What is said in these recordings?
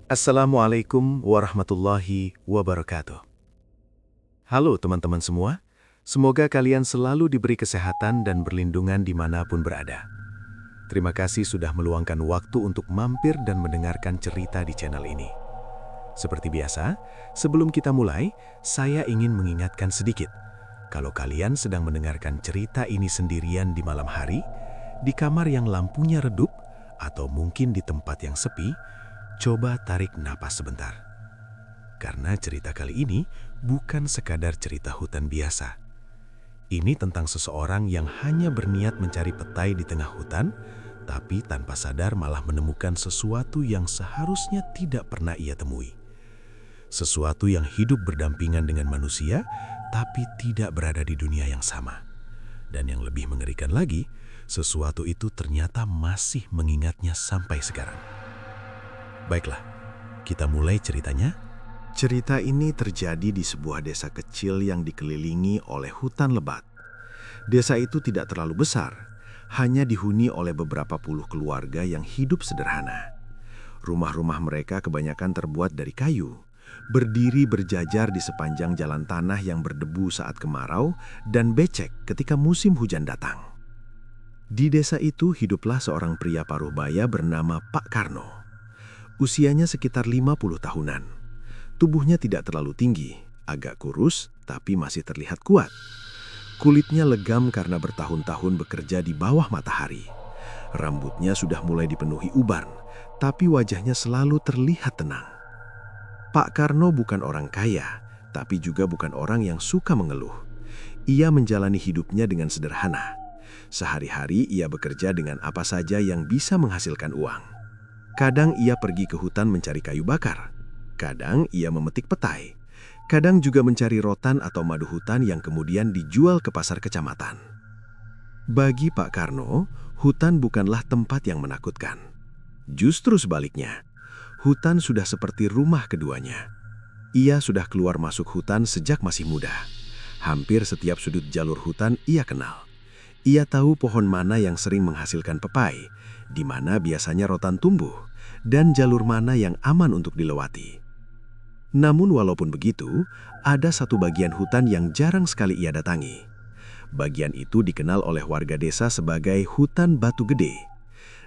Assalamualaikum warahmatullahi wabarakatuh. Halo teman-teman semua, semoga kalian selalu diberi kesehatan dan berlindungan dimanapun berada. Terima kasih sudah meluangkan waktu untuk mampir dan mendengarkan cerita di channel ini. Seperti biasa, sebelum kita mulai, saya ingin mengingatkan sedikit. Kalau kalian sedang mendengarkan cerita ini sendirian di malam hari, di kamar yang lampunya redup, atau mungkin di tempat yang sepi, coba tarik napas sebentar. Karena cerita kali ini bukan sekadar cerita hutan biasa. Ini tentang seseorang yang hanya berniat mencari petai di tengah hutan, tapi tanpa sadar malah menemukan sesuatu yang seharusnya tidak pernah ia temui. Sesuatu yang hidup berdampingan dengan manusia, tapi tidak berada di dunia yang sama. Dan yang lebih mengerikan lagi, sesuatu itu ternyata masih mengingatnya sampai sekarang. Baiklah, kita mulai ceritanya. Cerita ini terjadi di sebuah desa kecil yang dikelilingi oleh hutan lebat. Desa itu tidak terlalu besar, hanya dihuni oleh beberapa puluh keluarga yang hidup sederhana. Rumah-rumah mereka kebanyakan terbuat dari kayu, berdiri berjajar di sepanjang jalan tanah yang berdebu saat kemarau dan becek ketika musim hujan datang. Di desa itu hiduplah seorang pria paruh baya bernama Pak Karno. Usianya sekitar 50 tahunan. Tubuhnya tidak terlalu tinggi, agak kurus, tapi masih terlihat kuat. Kulitnya legam karena bertahun-tahun bekerja di bawah matahari. Rambutnya sudah mulai dipenuhi uban, tapi wajahnya selalu terlihat tenang. Pak Karno bukan orang kaya, tapi juga bukan orang yang suka mengeluh. Ia menjalani hidupnya dengan sederhana. Sehari-hari ia bekerja dengan apa saja yang bisa menghasilkan uang. Kadang ia pergi ke hutan mencari kayu bakar. Kadang ia memetik petai. Kadang juga mencari rotan atau madu hutan yang kemudian dijual ke pasar kecamatan. Bagi Pak Karno, hutan bukanlah tempat yang menakutkan. Justru sebaliknya, hutan sudah seperti rumah keduanya. Ia sudah keluar masuk hutan sejak masih muda. Hampir setiap sudut jalur hutan ia kenal. Ia tahu pohon mana yang sering menghasilkan pepai, di mana biasanya rotan tumbuh, dan jalur mana yang aman untuk dilewati. Namun walaupun begitu, ada satu bagian hutan yang jarang sekali ia datangi. Bagian itu dikenal oleh warga desa sebagai hutan batu gede.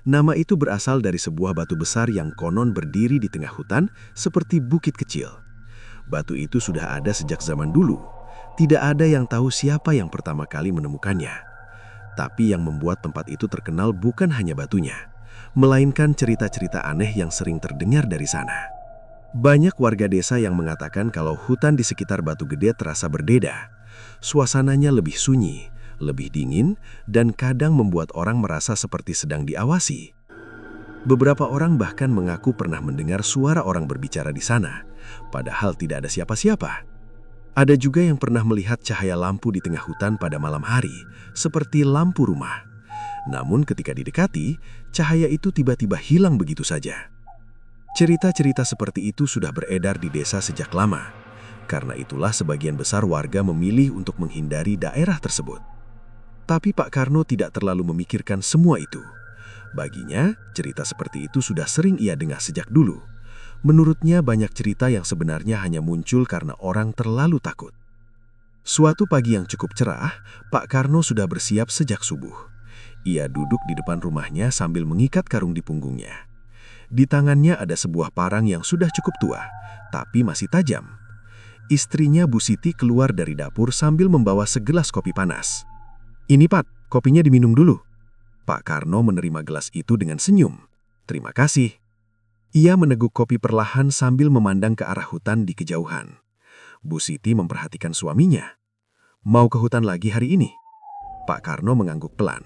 Nama itu berasal dari sebuah batu besar yang konon berdiri di tengah hutan seperti bukit kecil. Batu itu sudah ada sejak zaman dulu. Tidak ada yang tahu siapa yang pertama kali menemukannya. Tapi yang membuat tempat itu terkenal bukan hanya batunya, melainkan cerita-cerita aneh yang sering terdengar dari sana. Banyak warga desa yang mengatakan kalau hutan di sekitar Batu Gede terasa berbeda. Suasananya lebih sunyi, lebih dingin, dan kadang membuat orang merasa seperti sedang diawasi. Beberapa orang bahkan mengaku pernah mendengar suara orang berbicara di sana, padahal tidak ada siapa-siapa. Ada juga yang pernah melihat cahaya lampu di tengah hutan pada malam hari, seperti lampu rumah. Namun ketika didekati, cahaya itu tiba-tiba hilang begitu saja. Cerita-cerita seperti itu sudah beredar di desa sejak lama. Karena itulah sebagian besar warga memilih untuk menghindari daerah tersebut. Tapi Pak Karno tidak terlalu memikirkan semua itu. Baginya, cerita seperti itu sudah sering ia dengar sejak dulu. Menurutnya banyak cerita yang sebenarnya hanya muncul karena orang terlalu takut. Suatu pagi yang cukup cerah, Pak Karno sudah bersiap sejak subuh. Ia duduk di depan rumahnya sambil mengikat karung di punggungnya. Di tangannya ada sebuah parang yang sudah cukup tua, tapi masih tajam. Istrinya Bu Siti keluar dari dapur sambil membawa segelas kopi panas. "Ini Pak, kopinya diminum dulu." Pak Karno menerima gelas itu dengan senyum. "Terima kasih." Ia meneguk kopi perlahan sambil memandang ke arah hutan di kejauhan. Bu Siti memperhatikan suaminya. "Mau ke hutan lagi hari ini?" Pak Karno mengangguk pelan.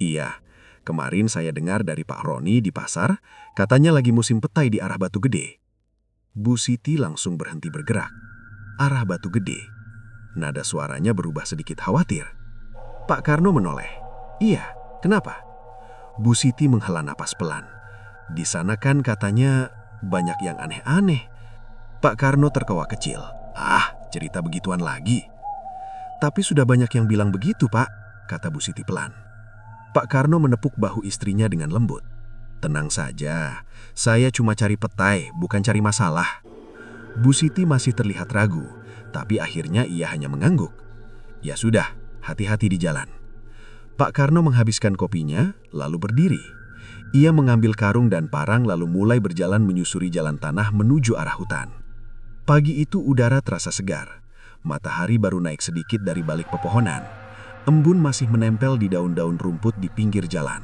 "Iya, kemarin saya dengar dari Pak Roni di pasar, katanya lagi musim petai di arah Batu Gede." Bu Siti langsung berhenti bergerak. "Arah Batu Gede?" Nada suaranya berubah sedikit khawatir. Pak Karno menoleh. "Iya, kenapa?" Bu Siti menghela napas pelan. "Di sana kan katanya banyak yang aneh-aneh." Pak Karno tertawa kecil. "Ah, cerita begituan lagi." "Tapi sudah banyak yang bilang begitu, Pak," kata Bu Siti pelan. Pak Karno menepuk bahu istrinya dengan lembut. Tenang saja, saya cuma cari petai, bukan cari masalah. Bu Siti masih terlihat ragu, tapi akhirnya ia hanya mengangguk. Ya sudah, hati-hati di jalan. Pak Karno menghabiskan kopinya, lalu berdiri. Ia mengambil karung dan parang lalu mulai berjalan menyusuri jalan tanah menuju arah hutan. Pagi itu udara terasa segar. Matahari baru naik sedikit dari balik pepohonan. Embun masih menempel di daun-daun rumput di pinggir jalan.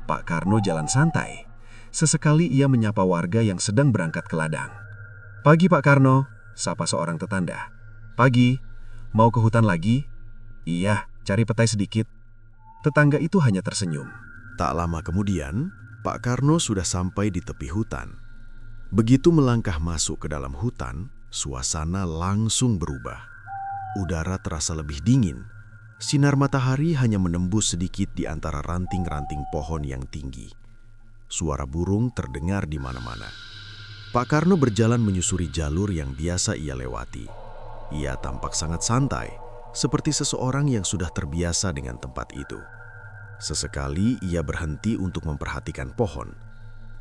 Pak Karno jalan santai. Sesekali ia menyapa warga yang sedang berangkat ke ladang. "Pagi Pak Karno," sapa seorang tetangga. "Pagi, mau ke hutan lagi?" "Iya, cari petai sedikit." Tetangga itu hanya tersenyum. Tak lama kemudian, Pak Karno sudah sampai di tepi hutan. Begitu melangkah masuk ke dalam hutan, suasana langsung berubah. Udara terasa lebih dingin. Sinar matahari hanya menembus sedikit di antara ranting-ranting pohon yang tinggi. Suara burung terdengar di mana-mana. Pak Karno berjalan menyusuri jalur yang biasa ia lewati. Ia tampak sangat santai, seperti seseorang yang sudah terbiasa dengan tempat itu. Sesekali ia berhenti untuk memperhatikan pohon.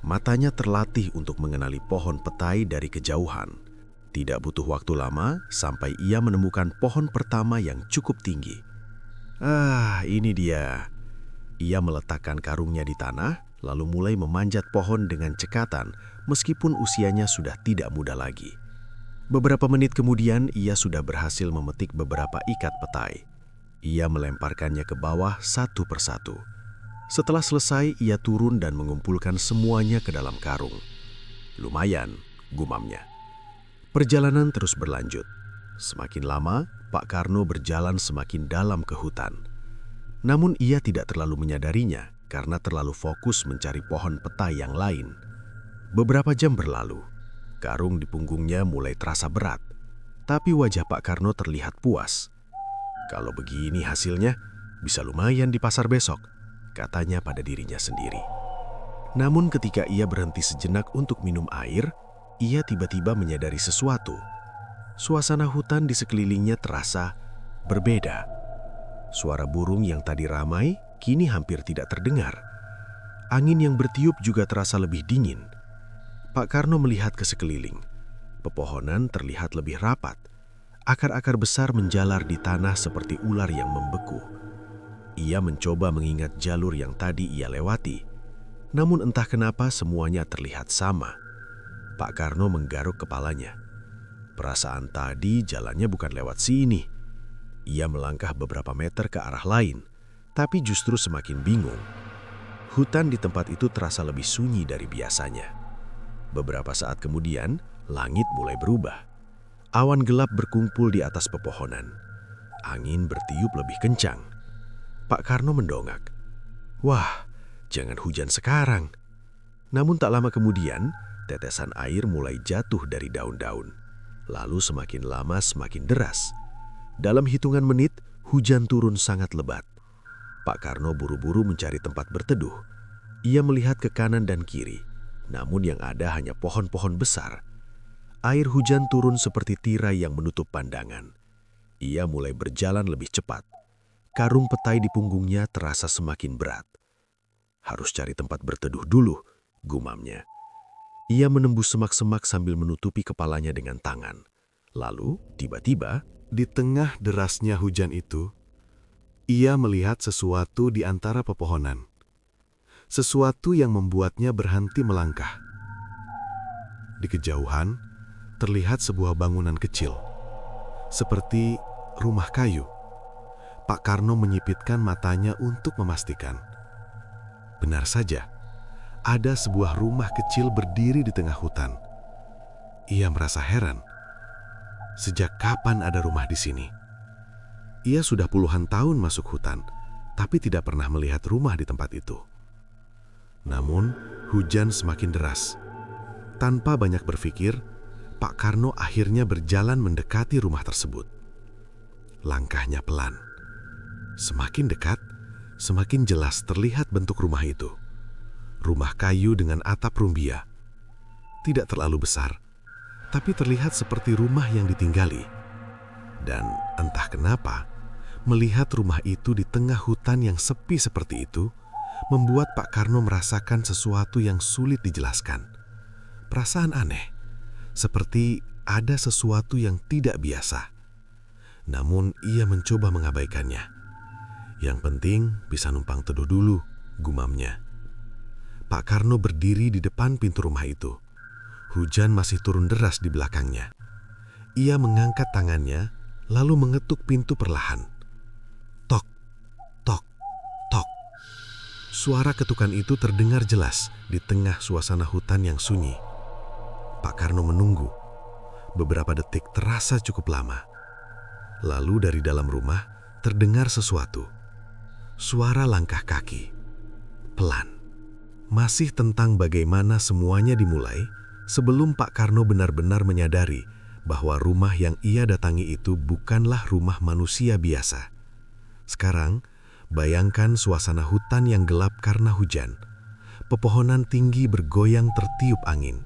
Matanya terlatih untuk mengenali pohon petai dari kejauhan. Tidak butuh waktu lama sampai ia menemukan pohon pertama yang cukup tinggi. "Ah, ini dia." Ia meletakkan karungnya di tanah, lalu mulai memanjat pohon dengan cekatan meskipun usianya sudah tidak muda lagi. Beberapa menit kemudian, ia sudah berhasil memetik beberapa ikat petai. Ia melemparkannya ke bawah satu persatu. Setelah selesai, ia turun dan mengumpulkan semuanya ke dalam karung. "Lumayan," gumamnya. Perjalanan terus berlanjut. Semakin lama, Pak Karno berjalan semakin dalam ke hutan. Namun ia tidak terlalu menyadarinya karena terlalu fokus mencari pohon petai yang lain. Beberapa jam berlalu. Karung di punggungnya mulai terasa berat. Tapi wajah Pak Karno terlihat puas. "Kalau begini hasilnya, bisa lumayan di pasar besok," katanya pada dirinya sendiri. Namun ketika ia berhenti sejenak untuk minum air, ia tiba-tiba menyadari sesuatu. Suasana hutan di sekelilingnya terasa berbeda. Suara burung yang tadi ramai kini hampir tidak terdengar. Angin yang bertiup juga terasa lebih dingin. Pak Karno melihat ke sekeliling. Pepohonan terlihat lebih rapat. Akar-akar besar menjalar di tanah seperti ular yang membeku. Ia mencoba mengingat jalur yang tadi ia lewati. Namun entah kenapa semuanya terlihat sama. Pak Karno menggaruk kepalanya. Perasaan tadi jalannya bukan lewat sini. Ia melangkah beberapa meter ke arah lain, tapi justru semakin bingung. Hutan di tempat itu terasa lebih sunyi dari biasanya. Beberapa saat kemudian, langit mulai berubah. Awan gelap berkumpul di atas pepohonan. Angin bertiup lebih kencang. Pak Karno mendongak. "Wah, jangan hujan sekarang." Namun tak lama kemudian, tetesan air mulai jatuh dari daun-daun. Lalu semakin lama semakin deras. Dalam hitungan menit, hujan turun sangat lebat. Pak Karno buru-buru mencari tempat berteduh. Ia melihat ke kanan dan kiri, namun yang ada hanya pohon-pohon besar. Air hujan turun seperti tirai yang menutup pandangan. Ia mulai berjalan lebih cepat. Karung petai di punggungnya terasa semakin berat. "Harus cari tempat berteduh dulu," gumamnya. Ia menembus semak-semak sambil menutupi kepalanya dengan tangan. Lalu, tiba-tiba, di tengah derasnya hujan itu, ia melihat sesuatu di antara pepohonan. Sesuatu yang membuatnya berhenti melangkah. Di kejauhan, terlihat sebuah bangunan kecil, seperti rumah kayu. Pak Karno menyipitkan matanya untuk memastikan. Benar saja. Ada sebuah rumah kecil berdiri di tengah hutan. Ia merasa heran. Sejak kapan ada rumah di sini? Ia sudah puluhan tahun masuk hutan, tapi tidak pernah melihat rumah di tempat itu. Namun, hujan semakin deras. Tanpa banyak berpikir, Pak Karno akhirnya berjalan mendekati rumah tersebut. Langkahnya pelan. Semakin dekat, semakin jelas terlihat bentuk rumah itu. Rumah kayu dengan atap rumbia. Tidak terlalu besar, tapi terlihat seperti rumah yang ditinggali. Dan entah kenapa, melihat rumah itu di tengah hutan yang sepi seperti itu, membuat Pak Karno merasakan sesuatu yang sulit dijelaskan. Perasaan aneh, seperti ada sesuatu yang tidak biasa. Namun ia mencoba mengabaikannya. Yang penting bisa numpang teduh dulu, gumamnya. Pak Karno berdiri di depan pintu rumah itu. Hujan masih turun deras di belakangnya. Ia mengangkat tangannya, lalu mengetuk pintu perlahan. Tok, tok, tok. Suara ketukan itu terdengar jelas di tengah suasana hutan yang sunyi. Pak Karno menunggu. Beberapa detik terasa cukup lama. Lalu dari dalam rumah terdengar sesuatu. Suara langkah kaki. Pelan. Masih tentang bagaimana semuanya dimulai sebelum Pak Karno benar-benar menyadari bahwa rumah yang ia datangi itu bukanlah rumah manusia biasa. Sekarang, bayangkan suasana hutan yang gelap karena hujan. Pepohonan tinggi bergoyang tertiup angin.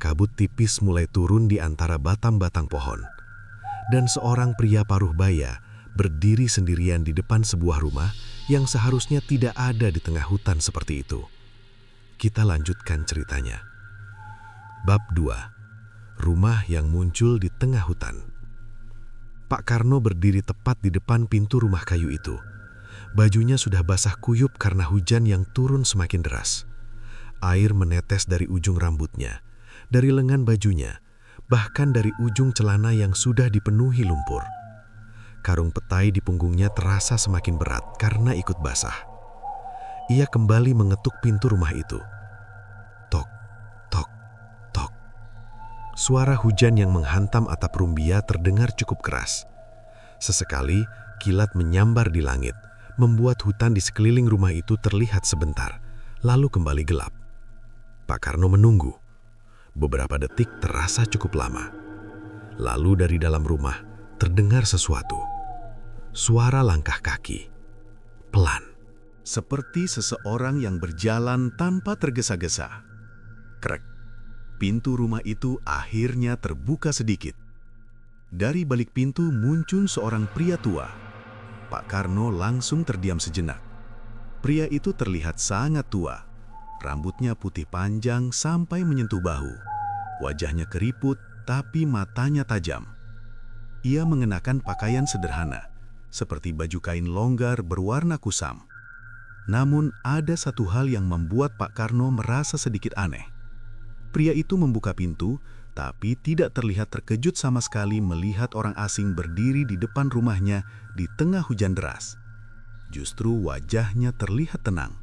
Kabut tipis mulai turun di antara batang-batang pohon. Dan seorang pria paruh baya berdiri sendirian di depan sebuah rumah yang seharusnya tidak ada di tengah hutan seperti itu. Kita lanjutkan ceritanya. Bab 2. Rumah yang muncul di tengah hutan. Pak Karno berdiri tepat di depan pintu rumah kayu itu. Bajunya sudah basah kuyup karena hujan yang turun semakin deras. Air menetes dari ujung rambutnya, dari lengan bajunya, bahkan dari ujung celana yang sudah dipenuhi lumpur. Karung petai di punggungnya terasa semakin berat karena ikut basah. Ia kembali mengetuk pintu rumah itu. Tok, tok, tok. Suara hujan yang menghantam atap rumbia terdengar cukup keras. Sesekali, kilat menyambar di langit, membuat hutan di sekeliling rumah itu terlihat sebentar, lalu kembali gelap. Pak Karno menunggu. Beberapa detik terasa cukup lama. Lalu dari dalam rumah terdengar sesuatu. Suara langkah kaki. Pelan. Seperti seseorang yang berjalan tanpa tergesa-gesa. Krek. Pintu rumah itu akhirnya terbuka sedikit. Dari balik pintu muncul seorang pria tua. Pak Karno langsung terdiam sejenak. Pria itu terlihat sangat tua. Rambutnya putih panjang sampai menyentuh bahu. Wajahnya keriput, tapi matanya tajam. Ia mengenakan pakaian sederhana, seperti baju kain longgar berwarna kusam. Namun ada satu hal yang membuat Pak Karno merasa sedikit aneh. Pria itu membuka pintu, tapi tidak terlihat terkejut sama sekali melihat orang asing berdiri di depan rumahnya di tengah hujan deras. Justru wajahnya terlihat tenang.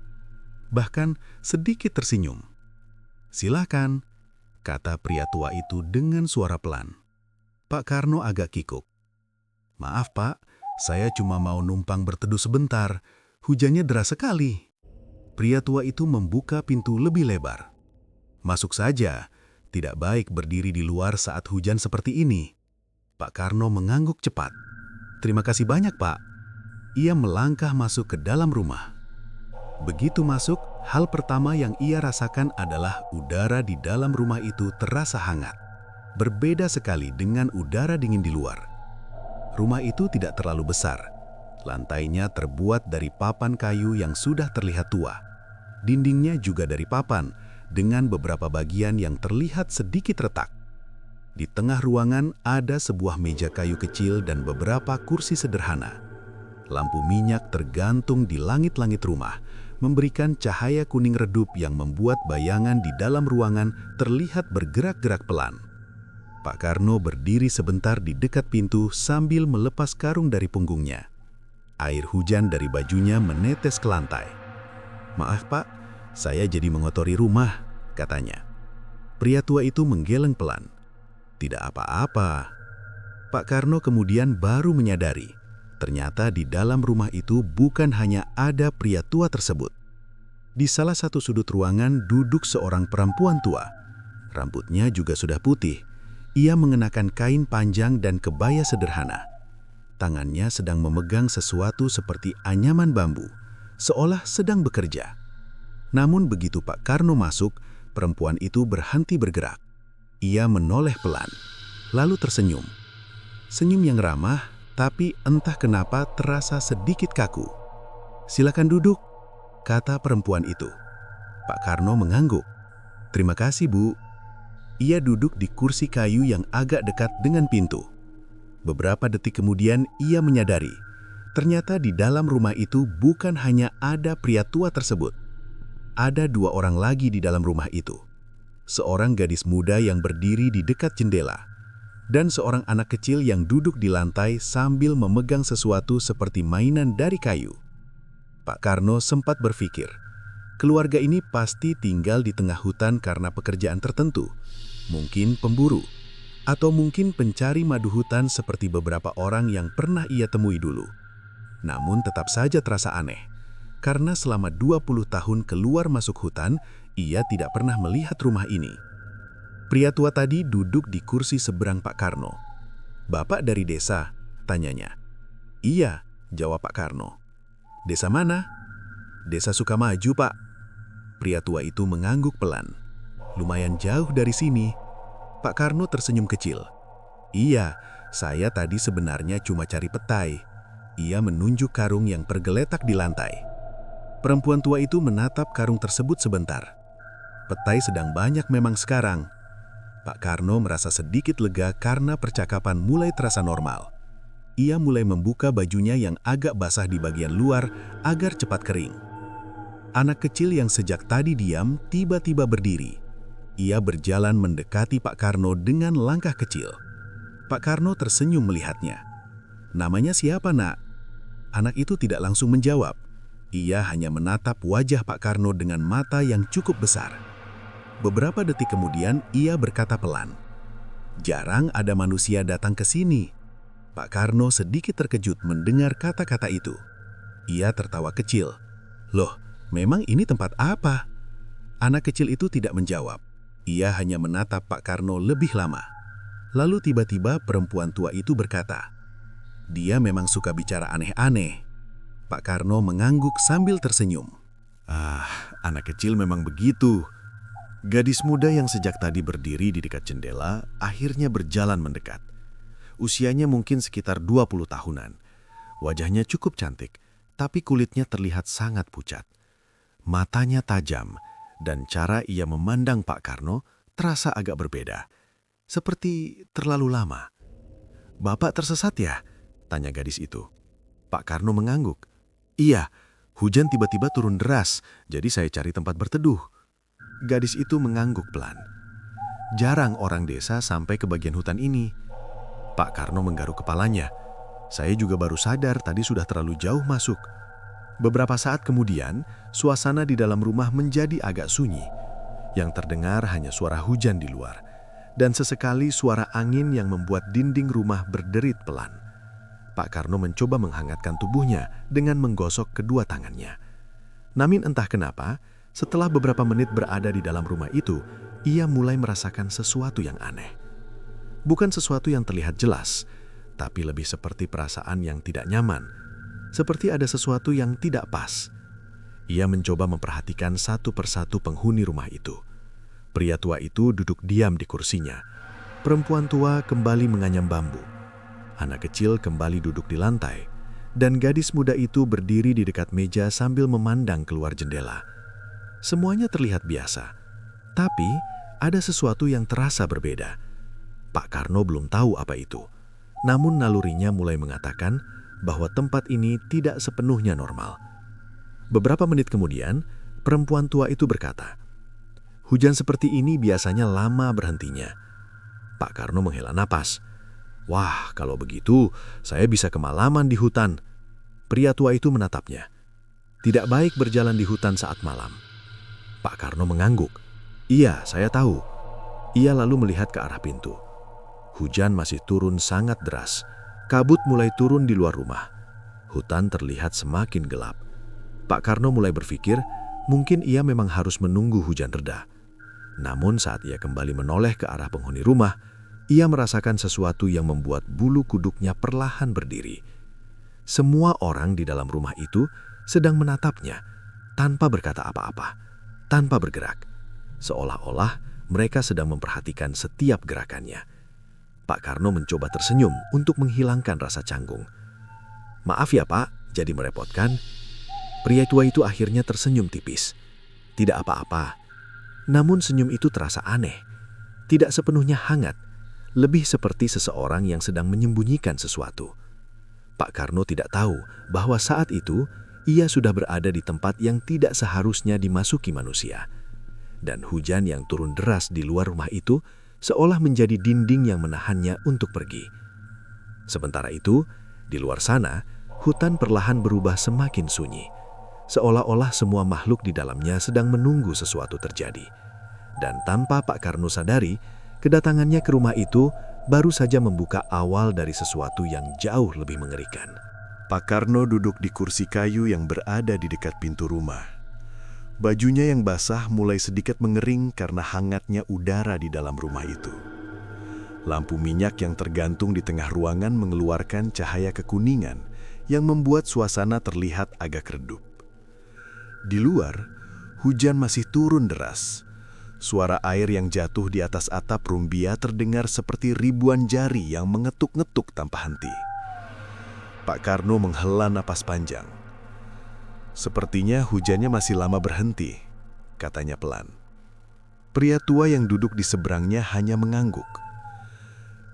Bahkan sedikit tersenyum. "Silakan," kata pria tua itu dengan suara pelan. Pak Karno agak kikuk. "Maaf Pak, saya cuma mau numpang berteduh sebentar. Hujannya deras sekali." Pria tua itu membuka pintu lebih lebar. "Masuk saja, tidak baik berdiri di luar saat hujan seperti ini." Pak Karno mengangguk cepat. "Terima kasih banyak Pak." Ia melangkah masuk ke dalam rumah. Begitu masuk, hal pertama yang ia rasakan adalah udara di dalam rumah itu terasa hangat. Berbeda sekali dengan udara dingin di luar. Rumah itu tidak terlalu besar. Lantainya terbuat dari papan kayu yang sudah terlihat tua. Dindingnya juga dari papan, dengan beberapa bagian yang terlihat sedikit retak. Di tengah ruangan ada sebuah meja kayu kecil dan beberapa kursi sederhana. Lampu minyak tergantung di langit-langit rumah, memberikan cahaya kuning redup yang membuat bayangan di dalam ruangan terlihat bergerak-gerak pelan. Pak Karno berdiri sebentar di dekat pintu sambil melepas karung dari punggungnya. Air hujan dari bajunya menetes ke lantai. "Maaf Pak, saya jadi mengotori rumah," katanya. Pria tua itu menggeleng pelan. "Tidak apa-apa." Pak Karno kemudian baru menyadari. Ternyata di dalam rumah itu bukan hanya ada pria tua tersebut. Di salah satu sudut ruangan duduk seorang perempuan tua. Rambutnya juga sudah putih. Ia mengenakan kain panjang dan kebaya sederhana. Tangannya sedang memegang sesuatu seperti anyaman bambu, seolah sedang bekerja. Namun begitu Pak Karno masuk, perempuan itu berhenti bergerak. Ia menoleh pelan, lalu tersenyum. Senyum yang ramah, tapi entah kenapa terasa sedikit kaku. "Silakan duduk." kata perempuan itu. Pak Karno mengangguk. "Terima kasih, Bu." Ia duduk di kursi kayu yang agak dekat dengan pintu. Beberapa detik kemudian ia menyadari, ternyata di dalam rumah itu bukan hanya ada pria tua tersebut. Ada dua orang lagi di dalam rumah itu. Seorang gadis muda yang berdiri di dekat jendela, dan seorang anak kecil yang duduk di lantai sambil memegang sesuatu seperti mainan dari kayu. Pak Karno sempat berpikir, keluarga ini pasti tinggal di tengah hutan karena pekerjaan tertentu, mungkin pemburu, atau mungkin pencari madu hutan seperti beberapa orang yang pernah ia temui dulu. Namun tetap saja terasa aneh, karena selama 20 tahun keluar masuk hutan, ia tidak pernah melihat rumah ini. Pria tua tadi duduk di kursi seberang Pak Karno. "Bapak dari desa?" tanyanya. "Iya," jawab Pak Karno. "Desa mana?" "Desa Sukamaju, Pak." Pria tua itu mengangguk pelan. "Lumayan jauh dari sini." Pak Karno tersenyum kecil. "Iya, saya tadi sebenarnya cuma cari petai." Ia menunjuk karung yang tergeletak di lantai. Perempuan tua itu menatap karung tersebut sebentar. "Petai sedang banyak memang sekarang." Pak Karno merasa sedikit lega karena percakapan mulai terasa normal. Ia mulai membuka bajunya yang agak basah di bagian luar agar cepat kering. Anak kecil yang sejak tadi diam tiba-tiba berdiri. Ia berjalan mendekati Pak Karno dengan langkah kecil. Pak Karno tersenyum melihatnya. "Namanya siapa, Nak?" Anak itu tidak langsung menjawab. Ia hanya menatap wajah Pak Karno dengan mata yang cukup besar. Beberapa detik kemudian ia berkata pelan, "Jarang ada manusia datang ke sini." Pak Karno sedikit terkejut mendengar kata-kata itu. Ia tertawa kecil. "Loh, memang ini tempat apa?" Anak kecil itu tidak menjawab. Ia hanya menatap Pak Karno lebih lama. Lalu tiba-tiba perempuan tua itu berkata, "Dia memang suka bicara aneh-aneh." Pak Karno mengangguk sambil tersenyum. Anak kecil memang begitu." Gadis muda yang sejak tadi berdiri di dekat jendela akhirnya berjalan mendekat. Usianya mungkin sekitar 20 tahunan. Wajahnya cukup cantik, tapi kulitnya terlihat sangat pucat. Matanya tajam, dan cara ia memandang Pak Karno terasa agak berbeda. Seperti terlalu lama. "Bapak tersesat ya?" tanya gadis itu. Pak Karno mengangguk. "Iya, hujan tiba-tiba turun deras, jadi saya cari tempat berteduh." Gadis itu mengangguk pelan. "Jarang orang desa sampai ke bagian hutan ini." Pak Karno menggaruk kepalanya. "Saya juga baru sadar tadi sudah terlalu jauh masuk." Beberapa saat kemudian, suasana di dalam rumah menjadi agak sunyi. Yang terdengar hanya suara hujan di luar, dan sesekali suara angin yang membuat dinding rumah berderit pelan. Pak Karno mencoba menghangatkan tubuhnya dengan menggosok kedua tangannya. Namun entah kenapa, setelah beberapa menit berada di dalam rumah itu, ia mulai merasakan sesuatu yang aneh. Bukan sesuatu yang terlihat jelas, tapi lebih seperti perasaan yang tidak nyaman, seperti ada sesuatu yang tidak pas. Ia mencoba memperhatikan satu persatu penghuni rumah itu. Pria tua itu duduk diam di kursinya. Perempuan tua kembali menganyam bambu. Anak kecil kembali duduk di lantai, dan gadis muda itu berdiri di dekat meja sambil memandang keluar jendela. Semuanya terlihat biasa, tapi ada sesuatu yang terasa berbeda. Pak Karno belum tahu apa itu, namun nalurinya mulai mengatakan bahwa tempat ini tidak sepenuhnya normal. Beberapa menit kemudian, perempuan tua itu berkata, "Hujan seperti ini biasanya lama berhentinya." Pak Karno menghela napas. "Wah, kalau begitu saya bisa kemalaman di hutan." Pria tua itu menatapnya. "Tidak baik berjalan di hutan saat malam." Pak Karno mengangguk. "Iya, saya tahu." Ia lalu melihat ke arah pintu. Hujan masih turun sangat deras. Kabut mulai turun di luar rumah. Hutan terlihat semakin gelap. Pak Karno mulai berpikir, mungkin ia memang harus menunggu hujan reda. Namun saat ia kembali menoleh ke arah penghuni rumah, ia merasakan sesuatu yang membuat bulu kuduknya perlahan berdiri. Semua orang di dalam rumah itu sedang menatapnya, tanpa berkata apa-apa, tanpa bergerak. Seolah-olah mereka sedang memperhatikan setiap gerakannya. Pak Karno mencoba tersenyum untuk menghilangkan rasa canggung. "Maaf ya Pak, jadi merepotkan." Pria tua itu akhirnya tersenyum tipis. Tidak apa-apa. Namun senyum itu terasa aneh. Tidak sepenuhnya hangat, lebih seperti seseorang yang sedang menyembunyikan sesuatu. Pak Karno tidak tahu bahwa saat itu ia sudah berada di tempat yang tidak seharusnya dimasuki manusia. Dan hujan yang turun deras di luar rumah itu seolah menjadi dinding yang menahannya untuk pergi. Sementara itu, di luar sana, hutan perlahan berubah semakin sunyi. Seolah-olah semua makhluk di dalamnya sedang menunggu sesuatu terjadi. Dan tanpa Pak Karno sadari, kedatangannya ke rumah itu baru saja membuka awal dari sesuatu yang jauh lebih mengerikan. Pak Karno duduk di kursi kayu yang berada di dekat pintu rumah. Bajunya yang basah mulai sedikit mengering karena hangatnya udara di dalam rumah itu. Lampu minyak yang tergantung di tengah ruangan mengeluarkan cahaya kekuningan yang membuat suasana terlihat agak redup. Di luar, hujan masih turun deras. Suara air yang jatuh di atas atap rumbia terdengar seperti ribuan jari yang mengetuk-ngetuk tanpa henti. Pak Karno menghela napas panjang. Sepertinya hujannya masih lama berhenti, katanya pelan. Pria tua yang duduk di seberangnya hanya mengangguk.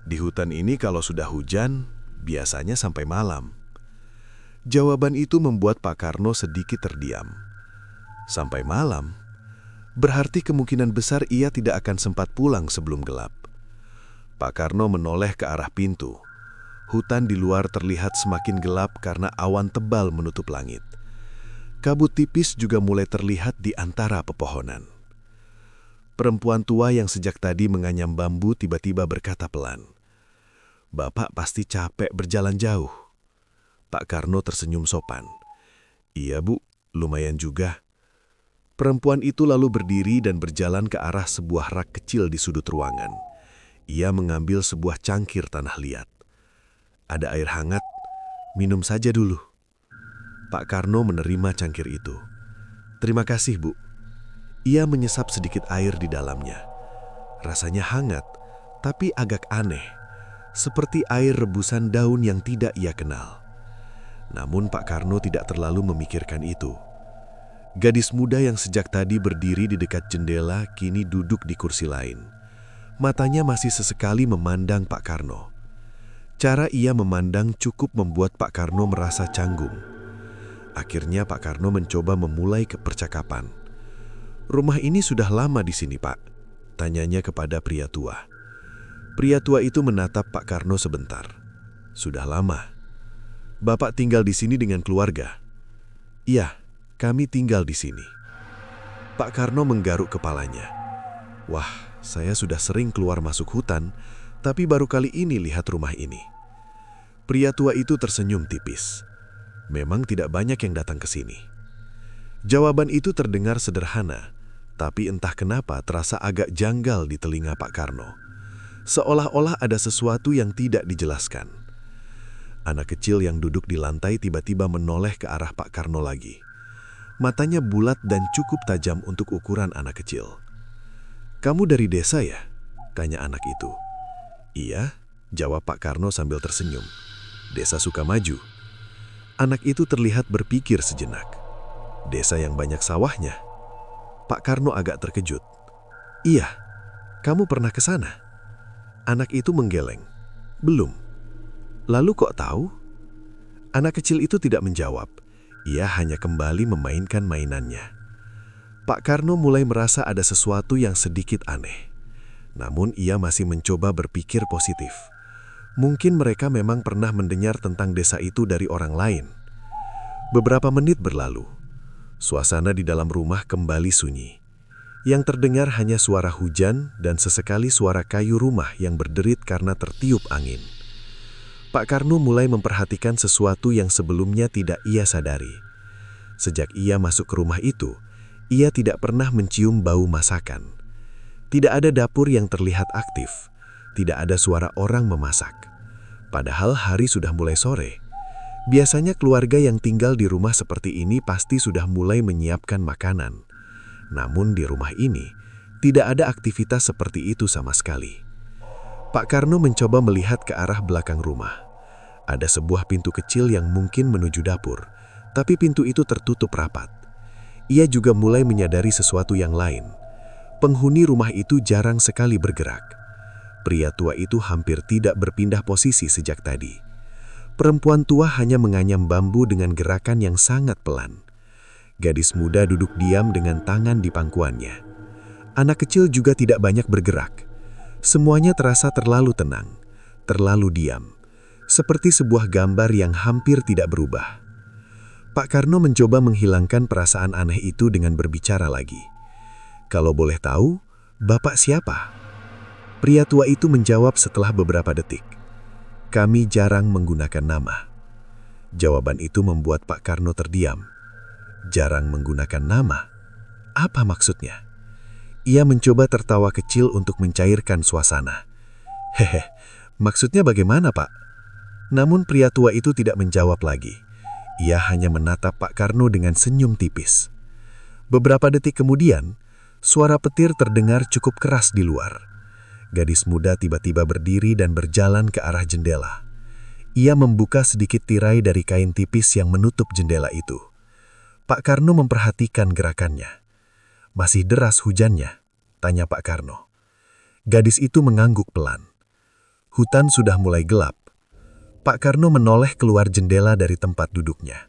Di hutan ini kalau sudah hujan, biasanya sampai malam. Jawaban itu membuat Pak Karno sedikit terdiam. Sampai malam, berarti kemungkinan besar ia tidak akan sempat pulang sebelum gelap. Pak Karno menoleh ke arah pintu. Hutan di luar terlihat semakin gelap karena awan tebal menutup langit. Kabut tipis juga mulai terlihat di antara pepohonan. Perempuan tua yang sejak tadi menganyam bambu tiba-tiba berkata pelan, "Bapak pasti capek berjalan jauh." Pak Karno tersenyum sopan. "Iya Bu, lumayan juga." Perempuan itu lalu berdiri dan berjalan ke arah sebuah rak kecil di sudut ruangan. Ia mengambil sebuah cangkir tanah liat. "Ada air hangat, minum saja dulu." Pak Karno menerima cangkir itu. "Terima kasih, Bu." Ia menyesap sedikit air di dalamnya. Rasanya hangat, tapi agak aneh, seperti air rebusan daun yang tidak ia kenal. Namun Pak Karno tidak terlalu memikirkan itu. Gadis muda yang sejak tadi berdiri di dekat jendela kini duduk di kursi lain. Matanya masih sesekali memandang Pak Karno. Cara ia memandang cukup membuat Pak Karno merasa canggung. Akhirnya Pak Karno mencoba memulai percakapan. "Rumah ini sudah lama di sini, Pak?" tanyanya kepada pria tua. Pria tua itu menatap Pak Karno sebentar. "Sudah lama." "Bapak tinggal di sini dengan keluarga?" "Iya, kami tinggal di sini." Pak Karno menggaruk kepalanya. "Wah, saya sudah sering keluar masuk hutan, tapi baru kali ini lihat rumah ini." Pria tua itu tersenyum tipis. "Memang tidak banyak yang datang ke sini." Jawaban itu terdengar sederhana, tapi entah kenapa terasa agak janggal di telinga Pak Karno. Seolah-olah ada sesuatu yang tidak dijelaskan. Anak kecil yang duduk di lantai tiba-tiba menoleh ke arah Pak Karno lagi. Matanya bulat dan cukup tajam untuk ukuran anak kecil. "Kamu dari desa ya?" tanya anak itu. "Iya," jawab Pak Karno sambil tersenyum. "Desa Sukamaju." Anak itu terlihat berpikir sejenak. "Desa yang banyak sawahnya?" Pak Karno agak terkejut. "Iya, kamu pernah ke sana?" Anak itu menggeleng. "Belum." "Lalu kok tahu?" Anak kecil itu tidak menjawab. Ia hanya kembali memainkan mainannya. Pak Karno mulai merasa ada sesuatu yang sedikit aneh. Namun ia masih mencoba berpikir positif. Mungkin mereka memang pernah mendengar tentang desa itu dari orang lain. Beberapa menit berlalu. Suasana di dalam rumah kembali sunyi. Yang terdengar hanya suara hujan dan sesekali suara kayu rumah yang berderit karena tertiup angin. Pak Karno mulai memperhatikan sesuatu yang sebelumnya tidak ia sadari. Sejak ia masuk ke rumah itu, ia tidak pernah mencium bau masakan. Tidak ada dapur yang terlihat aktif. Tidak ada suara orang memasak. Padahal hari sudah mulai sore. Biasanya keluarga yang tinggal di rumah seperti ini pasti sudah mulai menyiapkan makanan. Namun di rumah ini, tidak ada aktivitas seperti itu sama sekali. Pak Karno mencoba melihat ke arah belakang rumah. Ada sebuah pintu kecil yang mungkin menuju dapur, Tapi pintu itu tertutup rapat. Ia juga mulai menyadari sesuatu yang lain. Penghuni rumah itu jarang sekali bergerak. Pria tua itu hampir tidak berpindah posisi sejak tadi. Perempuan tua hanya menganyam bambu dengan gerakan yang sangat pelan. Gadis muda duduk diam dengan tangan di pangkuannya. Anak kecil juga tidak banyak bergerak. Semuanya terasa terlalu tenang, terlalu diam. Seperti sebuah gambar yang hampir tidak berubah. Pak Karno mencoba menghilangkan perasaan aneh itu dengan berbicara lagi. "Kalau boleh tahu, Bapak siapa?" Pria tua itu menjawab setelah beberapa detik. "Kami jarang menggunakan nama." Jawaban itu membuat Pak Karno terdiam. Jarang menggunakan nama? Apa maksudnya? Ia mencoba tertawa kecil untuk mencairkan suasana. "Hehe, maksudnya bagaimana, Pak?" Namun pria tua itu tidak menjawab lagi. Ia hanya menatap Pak Karno dengan senyum tipis. Beberapa detik kemudian, suara petir terdengar cukup keras di luar. Gadis muda tiba-tiba berdiri dan berjalan ke arah jendela. Ia membuka sedikit tirai dari kain tipis yang menutup jendela itu. Pak Karno memperhatikan gerakannya. "Masih deras hujannya?" tanya Pak Karno. Gadis itu mengangguk pelan. Hutan sudah mulai gelap. Pak Karno menoleh keluar jendela dari tempat duduknya.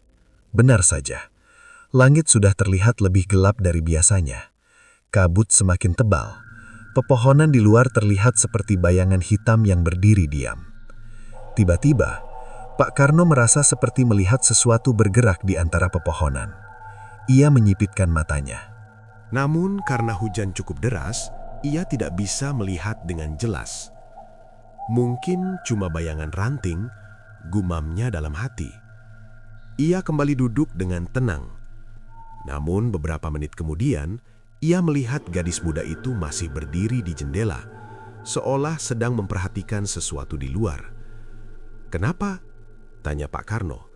Benar saja, langit sudah terlihat lebih gelap dari biasanya. Kabut semakin tebal. Pepohonan di luar terlihat seperti bayangan hitam yang berdiri diam. Tiba-tiba, Pak Karno merasa seperti melihat sesuatu bergerak di antara pepohonan. Ia menyipitkan matanya. Namun karena hujan cukup deras, ia tidak bisa melihat dengan jelas. Mungkin cuma bayangan ranting, gumamnya dalam hati. Ia kembali duduk dengan tenang. Namun beberapa menit kemudian, ia melihat gadis muda itu masih berdiri di jendela, seolah sedang memperhatikan sesuatu di luar. "Kenapa?" tanya Pak Karno.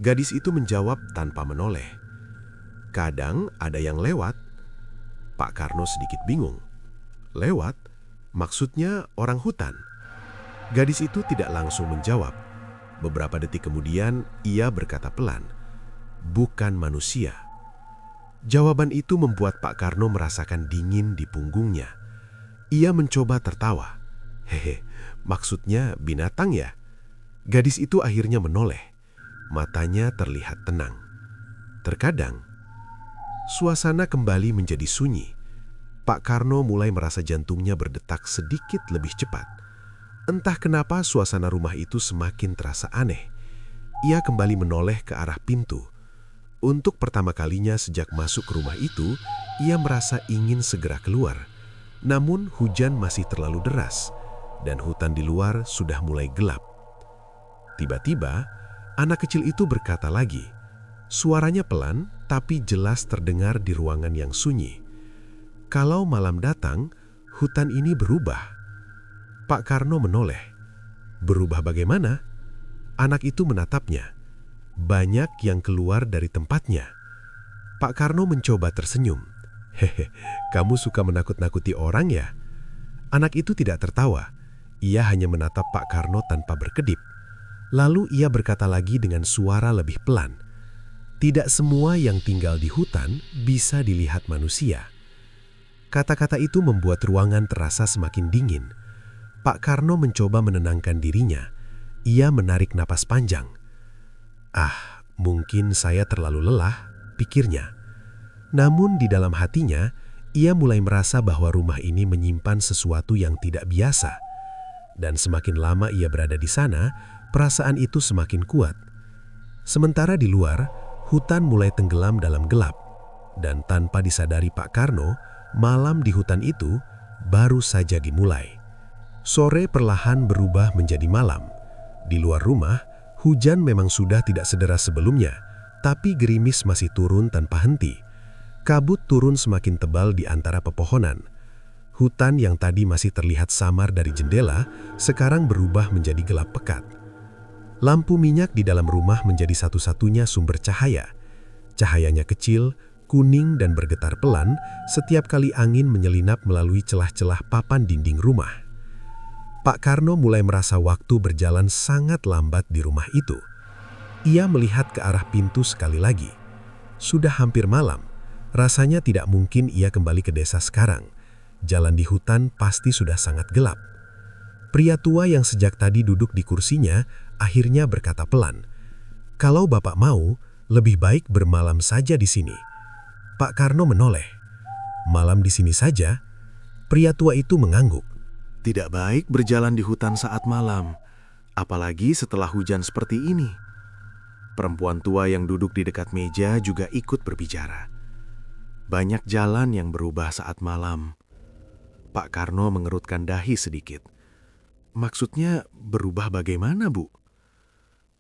Gadis itu menjawab tanpa menoleh. "Kadang ada yang lewat." Pak Karno sedikit bingung. "Lewat? Maksudnya orang hutan?" Gadis itu tidak langsung menjawab. Beberapa detik kemudian, ia berkata pelan, "Bukan manusia." Jawaban itu membuat Pak Karno merasakan dingin di punggungnya. Ia mencoba tertawa. "Hehe, maksudnya binatang ya?" Gadis itu akhirnya menoleh. Matanya terlihat tenang. Terkadang, suasana kembali menjadi sunyi. Pak Karno mulai merasa jantungnya berdetak sedikit lebih cepat. Entah kenapa suasana rumah itu semakin terasa aneh. Ia kembali menoleh ke arah pintu. Untuk pertama kalinya sejak masuk ke rumah itu, ia merasa ingin segera keluar. Namun hujan masih terlalu deras, dan hutan di luar sudah mulai gelap. Tiba-tiba, anak kecil itu berkata lagi. Suaranya pelan, tapi jelas terdengar di ruangan yang sunyi. "Kalau malam datang, hutan ini berubah." Pak Karno menoleh. "Berubah bagaimana?" Anak itu menatapnya. Banyak yang keluar dari tempatnya. Pak Karno mencoba tersenyum. "Hehe, kamu suka menakut-nakuti orang ya?" Anak itu tidak tertawa. Ia hanya menatap Pak Karno tanpa berkedip. Lalu ia berkata lagi dengan suara lebih pelan. "Tidak semua yang tinggal di hutan bisa dilihat manusia." Kata-kata itu membuat ruangan terasa semakin dingin. Pak Karno mencoba menenangkan dirinya. Ia menarik napas panjang. "Ah, mungkin saya terlalu lelah," pikirnya. Namun di dalam hatinya, ia mulai merasa bahwa rumah ini menyimpan sesuatu yang tidak biasa. Dan semakin lama ia berada di sana, perasaan itu semakin kuat. Sementara di luar, hutan mulai tenggelam dalam gelap. Dan tanpa disadari Pak Karno, malam di hutan itu baru saja dimulai. Sore perlahan berubah menjadi malam. Di luar rumah, hujan memang sudah tidak sederas sebelumnya, tapi gerimis masih turun tanpa henti. Kabut turun semakin tebal di antara pepohonan. Hutan yang tadi masih terlihat samar dari jendela, sekarang berubah menjadi gelap pekat. Lampu minyak di dalam rumah menjadi satu-satunya sumber cahaya. Cahayanya kecil, kuning dan bergetar pelan setiap kali angin menyelinap melalui celah-celah papan dinding rumah. Pak Karno mulai merasa waktu berjalan sangat lambat di rumah itu. Ia melihat ke arah pintu sekali lagi. Sudah hampir malam. Rasanya tidak mungkin ia kembali ke desa sekarang. Jalan di hutan pasti sudah sangat gelap. Pria tua yang sejak tadi duduk di kursinya akhirnya berkata pelan, "Kalau Bapak mau, lebih baik bermalam saja di sini." Pak Karno menoleh. "Malam di sini saja?" Pria tua itu mengangguk. Tidak baik berjalan di hutan saat malam, apalagi setelah hujan seperti ini. Perempuan tua yang duduk di dekat meja juga ikut berbicara. Banyak jalan yang berubah saat malam. Pak Karno mengerutkan dahi sedikit. Maksudnya berubah bagaimana, Bu?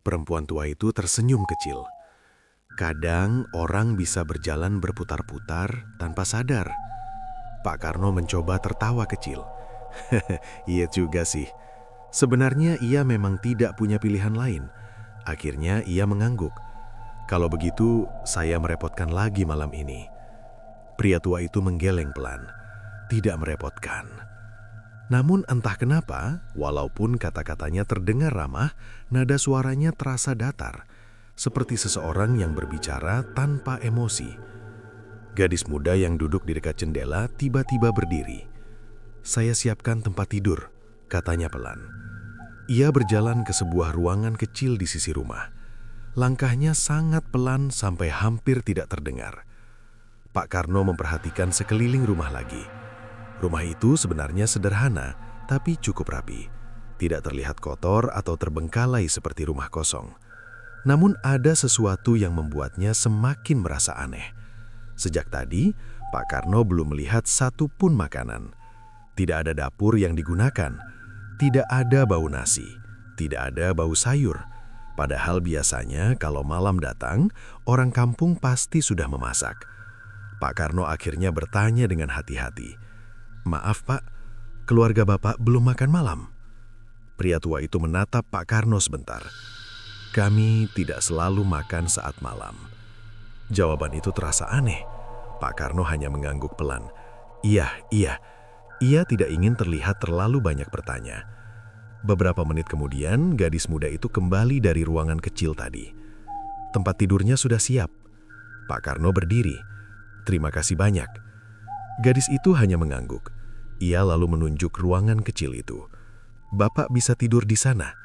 Perempuan tua itu tersenyum kecil. Kadang orang bisa berjalan berputar-putar tanpa sadar. Pak Karno mencoba tertawa kecil. Iya juga sih. Sebenarnya ia memang tidak punya pilihan lain. Akhirnya ia mengangguk. Kalau begitu, saya merepotkan lagi malam ini. Pria tua itu menggeleng pelan. Tidak merepotkan. Namun entah kenapa, walaupun kata-katanya terdengar ramah, nada suaranya terasa datar. Seperti seseorang yang berbicara tanpa emosi. Gadis muda yang duduk di dekat jendela tiba-tiba berdiri. "Saya siapkan tempat tidur," katanya pelan. Ia berjalan ke sebuah ruangan kecil di sisi rumah. Langkahnya sangat pelan sampai hampir tidak terdengar. Pak Karno memperhatikan sekeliling rumah lagi. Rumah itu sebenarnya sederhana, tapi cukup rapi. Tidak terlihat kotor atau terbengkalai seperti rumah kosong. Namun ada sesuatu yang membuatnya semakin merasa aneh. Sejak tadi, Pak Karno belum melihat satu pun makanan. Tidak ada dapur yang digunakan. Tidak ada bau nasi. Tidak ada bau sayur. Padahal biasanya kalau malam datang, orang kampung pasti sudah memasak. Pak Karno akhirnya bertanya dengan hati-hati. "Maaf Pak, keluarga Bapak belum makan malam?" Pria tua itu menatap Pak Karno sebentar. "Kami tidak selalu makan saat malam." Jawaban itu terasa aneh. Pak Karno hanya mengangguk pelan. Iya. Ia tidak ingin terlihat terlalu banyak bertanya. Beberapa menit kemudian, gadis muda itu kembali dari ruangan kecil tadi. Tempat tidurnya sudah siap. Pak Karno berdiri. "Terima kasih banyak." Gadis itu hanya mengangguk. Ia lalu menunjuk ruangan kecil itu. "Bapak bisa tidur di sana."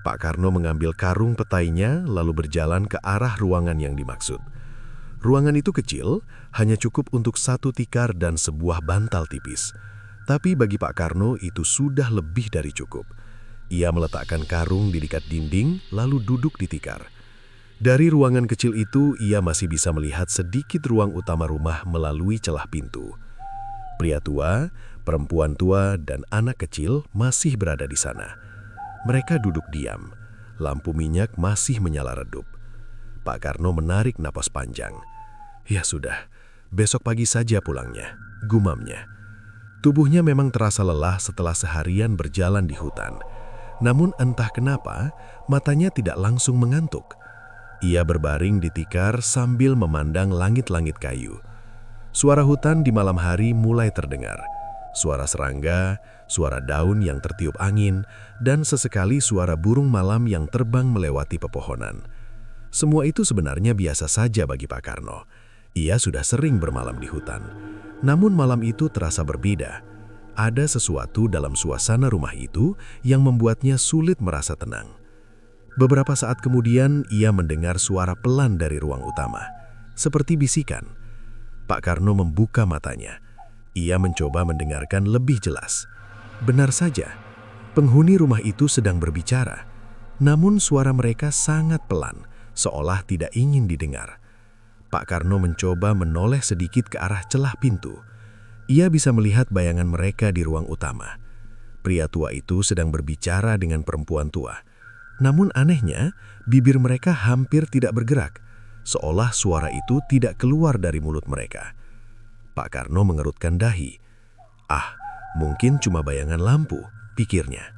Pak Karno mengambil karung petainya lalu berjalan ke arah ruangan yang dimaksud. Ruangan itu kecil, hanya cukup untuk satu tikar dan sebuah bantal tipis. Tapi bagi Pak Karno itu sudah lebih dari cukup. Ia meletakkan karung di dekat dinding lalu duduk di tikar. Dari ruangan kecil itu ia masih bisa melihat sedikit ruang utama rumah melalui celah pintu. Pria tua, perempuan tua, dan anak kecil masih berada di sana. Mereka duduk diam. Lampu minyak masih menyala redup. Pak Karno menarik napas panjang. "Ya sudah, besok pagi saja pulangnya," gumamnya. Tubuhnya memang terasa lelah setelah seharian berjalan di hutan. Namun entah kenapa, matanya tidak langsung mengantuk. Ia berbaring di tikar sambil memandang langit-langit kayu. Suara hutan di malam hari mulai terdengar. Suara serangga, suara daun yang tertiup angin, dan sesekali suara burung malam yang terbang melewati pepohonan. Semua itu sebenarnya biasa saja bagi Pak Karno. Ia sudah sering bermalam di hutan. Namun malam itu terasa berbeda. Ada sesuatu dalam suasana rumah itu yang membuatnya sulit merasa tenang. Beberapa saat kemudian ia mendengar suara pelan dari ruang utama. Seperti bisikan. Pak Karno membuka matanya. Ia mencoba mendengarkan lebih jelas. Benar saja, penghuni rumah itu sedang berbicara. Namun suara mereka sangat pelan, seolah tidak ingin didengar. Pak Karno mencoba menoleh sedikit ke arah celah pintu. Ia bisa melihat bayangan mereka di ruang utama. Pria tua itu sedang berbicara dengan perempuan tua. Namun anehnya, bibir mereka hampir tidak bergerak, seolah suara itu tidak keluar dari mulut mereka. Pak Karno mengerutkan dahi. "Ah, mungkin cuma bayangan lampu," pikirnya.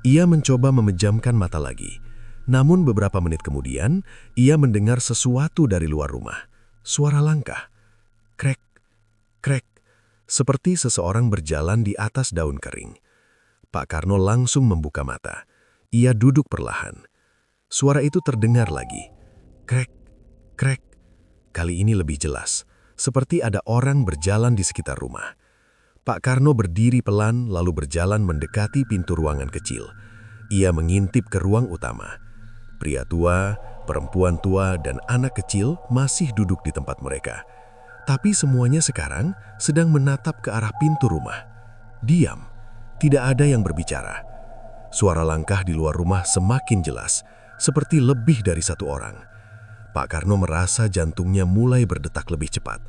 Ia mencoba memejamkan mata lagi. Namun beberapa menit kemudian, ia mendengar sesuatu dari luar rumah. Suara langkah. Krek, krek. Seperti seseorang berjalan di atas daun kering. Pak Karno langsung membuka mata. Ia duduk perlahan. Suara itu terdengar lagi. Krek, krek. Kali ini lebih jelas, seperti ada orang berjalan di sekitar rumah. Pak Karno berdiri pelan lalu berjalan mendekati pintu ruangan kecil. Ia mengintip ke ruang utama. Pria tua, perempuan tua, dan anak kecil masih duduk di tempat mereka. Tapi semuanya sekarang sedang menatap ke arah pintu rumah. Diam, tidak ada yang berbicara. Suara langkah di luar rumah semakin jelas, seperti lebih dari satu orang. Pak Karno merasa jantungnya mulai berdetak lebih cepat.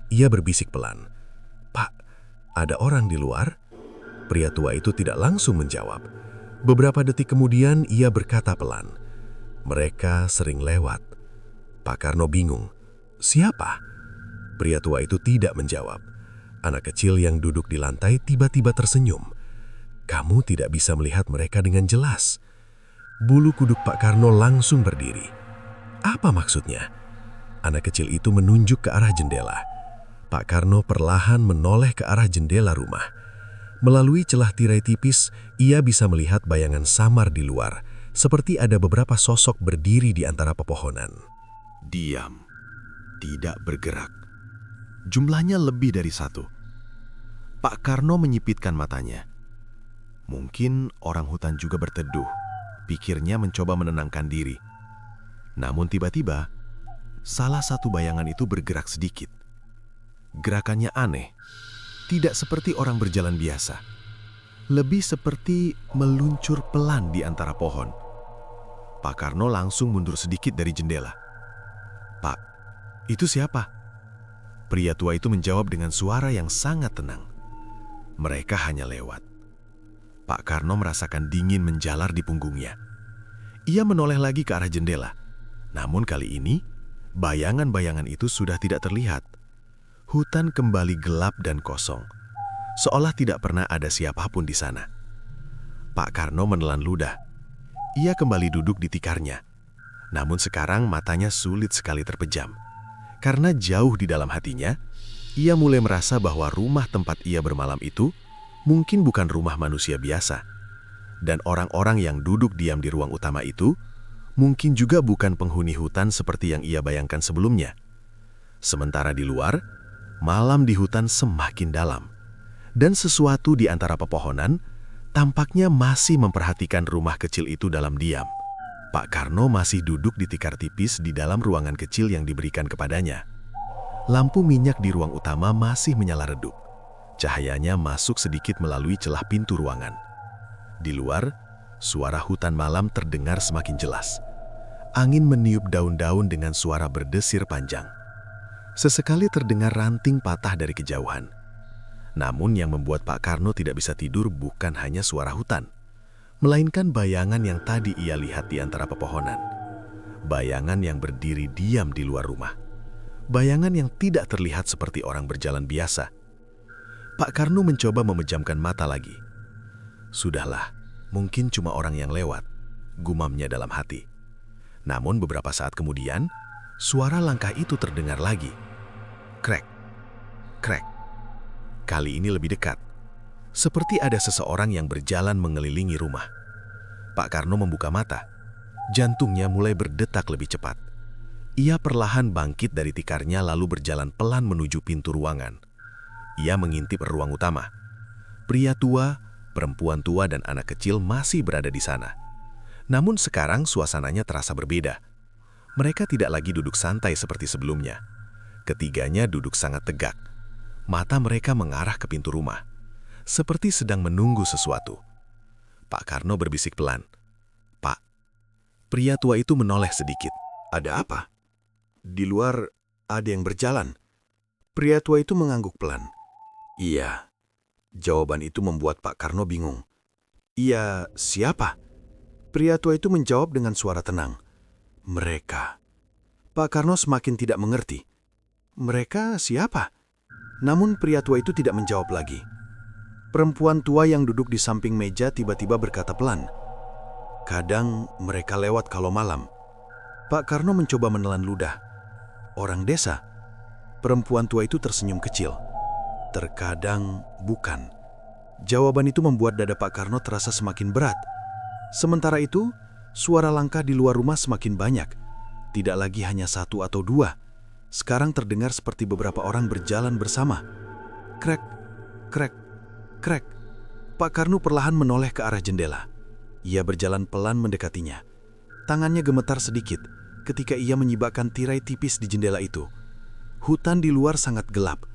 Ia berbisik pelan, "Pak, ada orang di luar?" Pria tua itu tidak langsung menjawab. Beberapa detik kemudian ia berkata pelan, "Mereka sering lewat." Pak Karno bingung. "Siapa?" Pria tua itu tidak menjawab. Anak kecil yang duduk di lantai tiba-tiba tersenyum. "Kamu tidak bisa melihat mereka dengan jelas." Bulu kuduk Pak Karno langsung berdiri. Apa maksudnya? Anak kecil itu menunjuk ke arah jendela. Pak Karno perlahan menoleh ke arah jendela rumah. Melalui celah tirai tipis, ia bisa melihat bayangan samar di luar, seperti ada beberapa sosok berdiri di antara pepohonan. Diam, tidak bergerak. Jumlahnya lebih dari satu. Pak Karno menyipitkan matanya. Mungkin orang hutan juga berteduh, pikirnya mencoba menenangkan diri. Namun tiba-tiba, salah satu bayangan itu bergerak sedikit. Gerakannya aneh, tidak seperti orang berjalan biasa. Lebih seperti meluncur pelan di antara pohon. Pak Karno langsung mundur sedikit dari jendela. "Pak, itu siapa?" Pria tua itu menjawab dengan suara yang sangat tenang. "Mereka hanya lewat." Pak Karno merasakan dingin menjalar di punggungnya. Ia menoleh lagi ke arah jendela. Namun kali ini, bayangan-bayangan itu sudah tidak terlihat. Hutan kembali gelap dan kosong, seolah tidak pernah ada siapapun di sana. Pak Karno menelan ludah. Ia kembali duduk di tikarnya. Namun sekarang matanya sulit sekali terpejam. Karena jauh di dalam hatinya, ia mulai merasa bahwa rumah tempat ia bermalam itu mungkin bukan rumah manusia biasa. Dan orang-orang yang duduk diam di ruang utama itu mungkin juga bukan penghuni hutan seperti yang ia bayangkan sebelumnya. Sementara di luar, malam di hutan semakin dalam. Dan sesuatu di antara pepohonan tampaknya masih memperhatikan rumah kecil itu dalam diam. Pak Karno masih duduk di tikar tipis di dalam ruangan kecil yang diberikan kepadanya. Lampu minyak di ruang utama masih menyala redup. Cahayanya masuk sedikit melalui celah pintu ruangan. Di luar, suara hutan malam terdengar semakin jelas. Angin meniup daun-daun dengan suara berdesir panjang. Sesekali terdengar ranting patah dari kejauhan. Namun yang membuat Pak Karno tidak bisa tidur bukan hanya suara hutan, melainkan bayangan yang tadi ia lihat di antara pepohonan. Bayangan yang berdiri diam di luar rumah. Bayangan yang tidak terlihat seperti orang berjalan biasa. Pak Karno mencoba memejamkan mata lagi. Sudahlah, mungkin cuma orang yang lewat, gumamnya dalam hati. Namun beberapa saat kemudian, suara langkah itu terdengar lagi. Krek, krek. Kali ini lebih dekat. Seperti ada seseorang yang berjalan mengelilingi rumah. Pak Karno membuka mata. Jantungnya mulai berdetak lebih cepat. Ia perlahan bangkit dari tikarnya lalu berjalan pelan menuju pintu ruangan. Ia mengintip ruang utama. Pria tua, perempuan tua, dan anak kecil masih berada di sana. Namun sekarang suasananya terasa berbeda. Mereka tidak lagi duduk santai seperti sebelumnya. Ketiganya duduk sangat tegak. Mata mereka mengarah ke pintu rumah, seperti sedang menunggu sesuatu. Pak Karno berbisik pelan, "Pak." Pria tua itu menoleh sedikit. "Ada apa?" "Di luar ada yang berjalan." Pria tua itu mengangguk pelan. "Iya." Jawaban itu membuat Pak Karno bingung. "Iya, siapa?" Pria tua itu menjawab dengan suara tenang. "Mereka." Pak Karno semakin tidak mengerti. "Mereka siapa?" Namun pria tua itu tidak menjawab lagi. Perempuan tua yang duduk di samping meja tiba-tiba berkata pelan, "Kadang mereka lewat kalau malam." Pak Karno mencoba menelan ludah. "Orang desa?" Perempuan tua itu tersenyum kecil. "Terkadang bukan." Jawaban itu membuat dada Pak Karno terasa semakin berat. Sementara itu, Suara langkah di luar rumah semakin banyak. Tidak lagi hanya satu atau dua. Sekarang terdengar seperti beberapa orang berjalan bersama. Krek, krek, krek. Pak Karno perlahan menoleh ke arah jendela. Ia berjalan pelan mendekatinya. Tangannya gemetar sedikit ketika ia menyibakkan tirai tipis di jendela itu. Hutan di luar sangat gelap.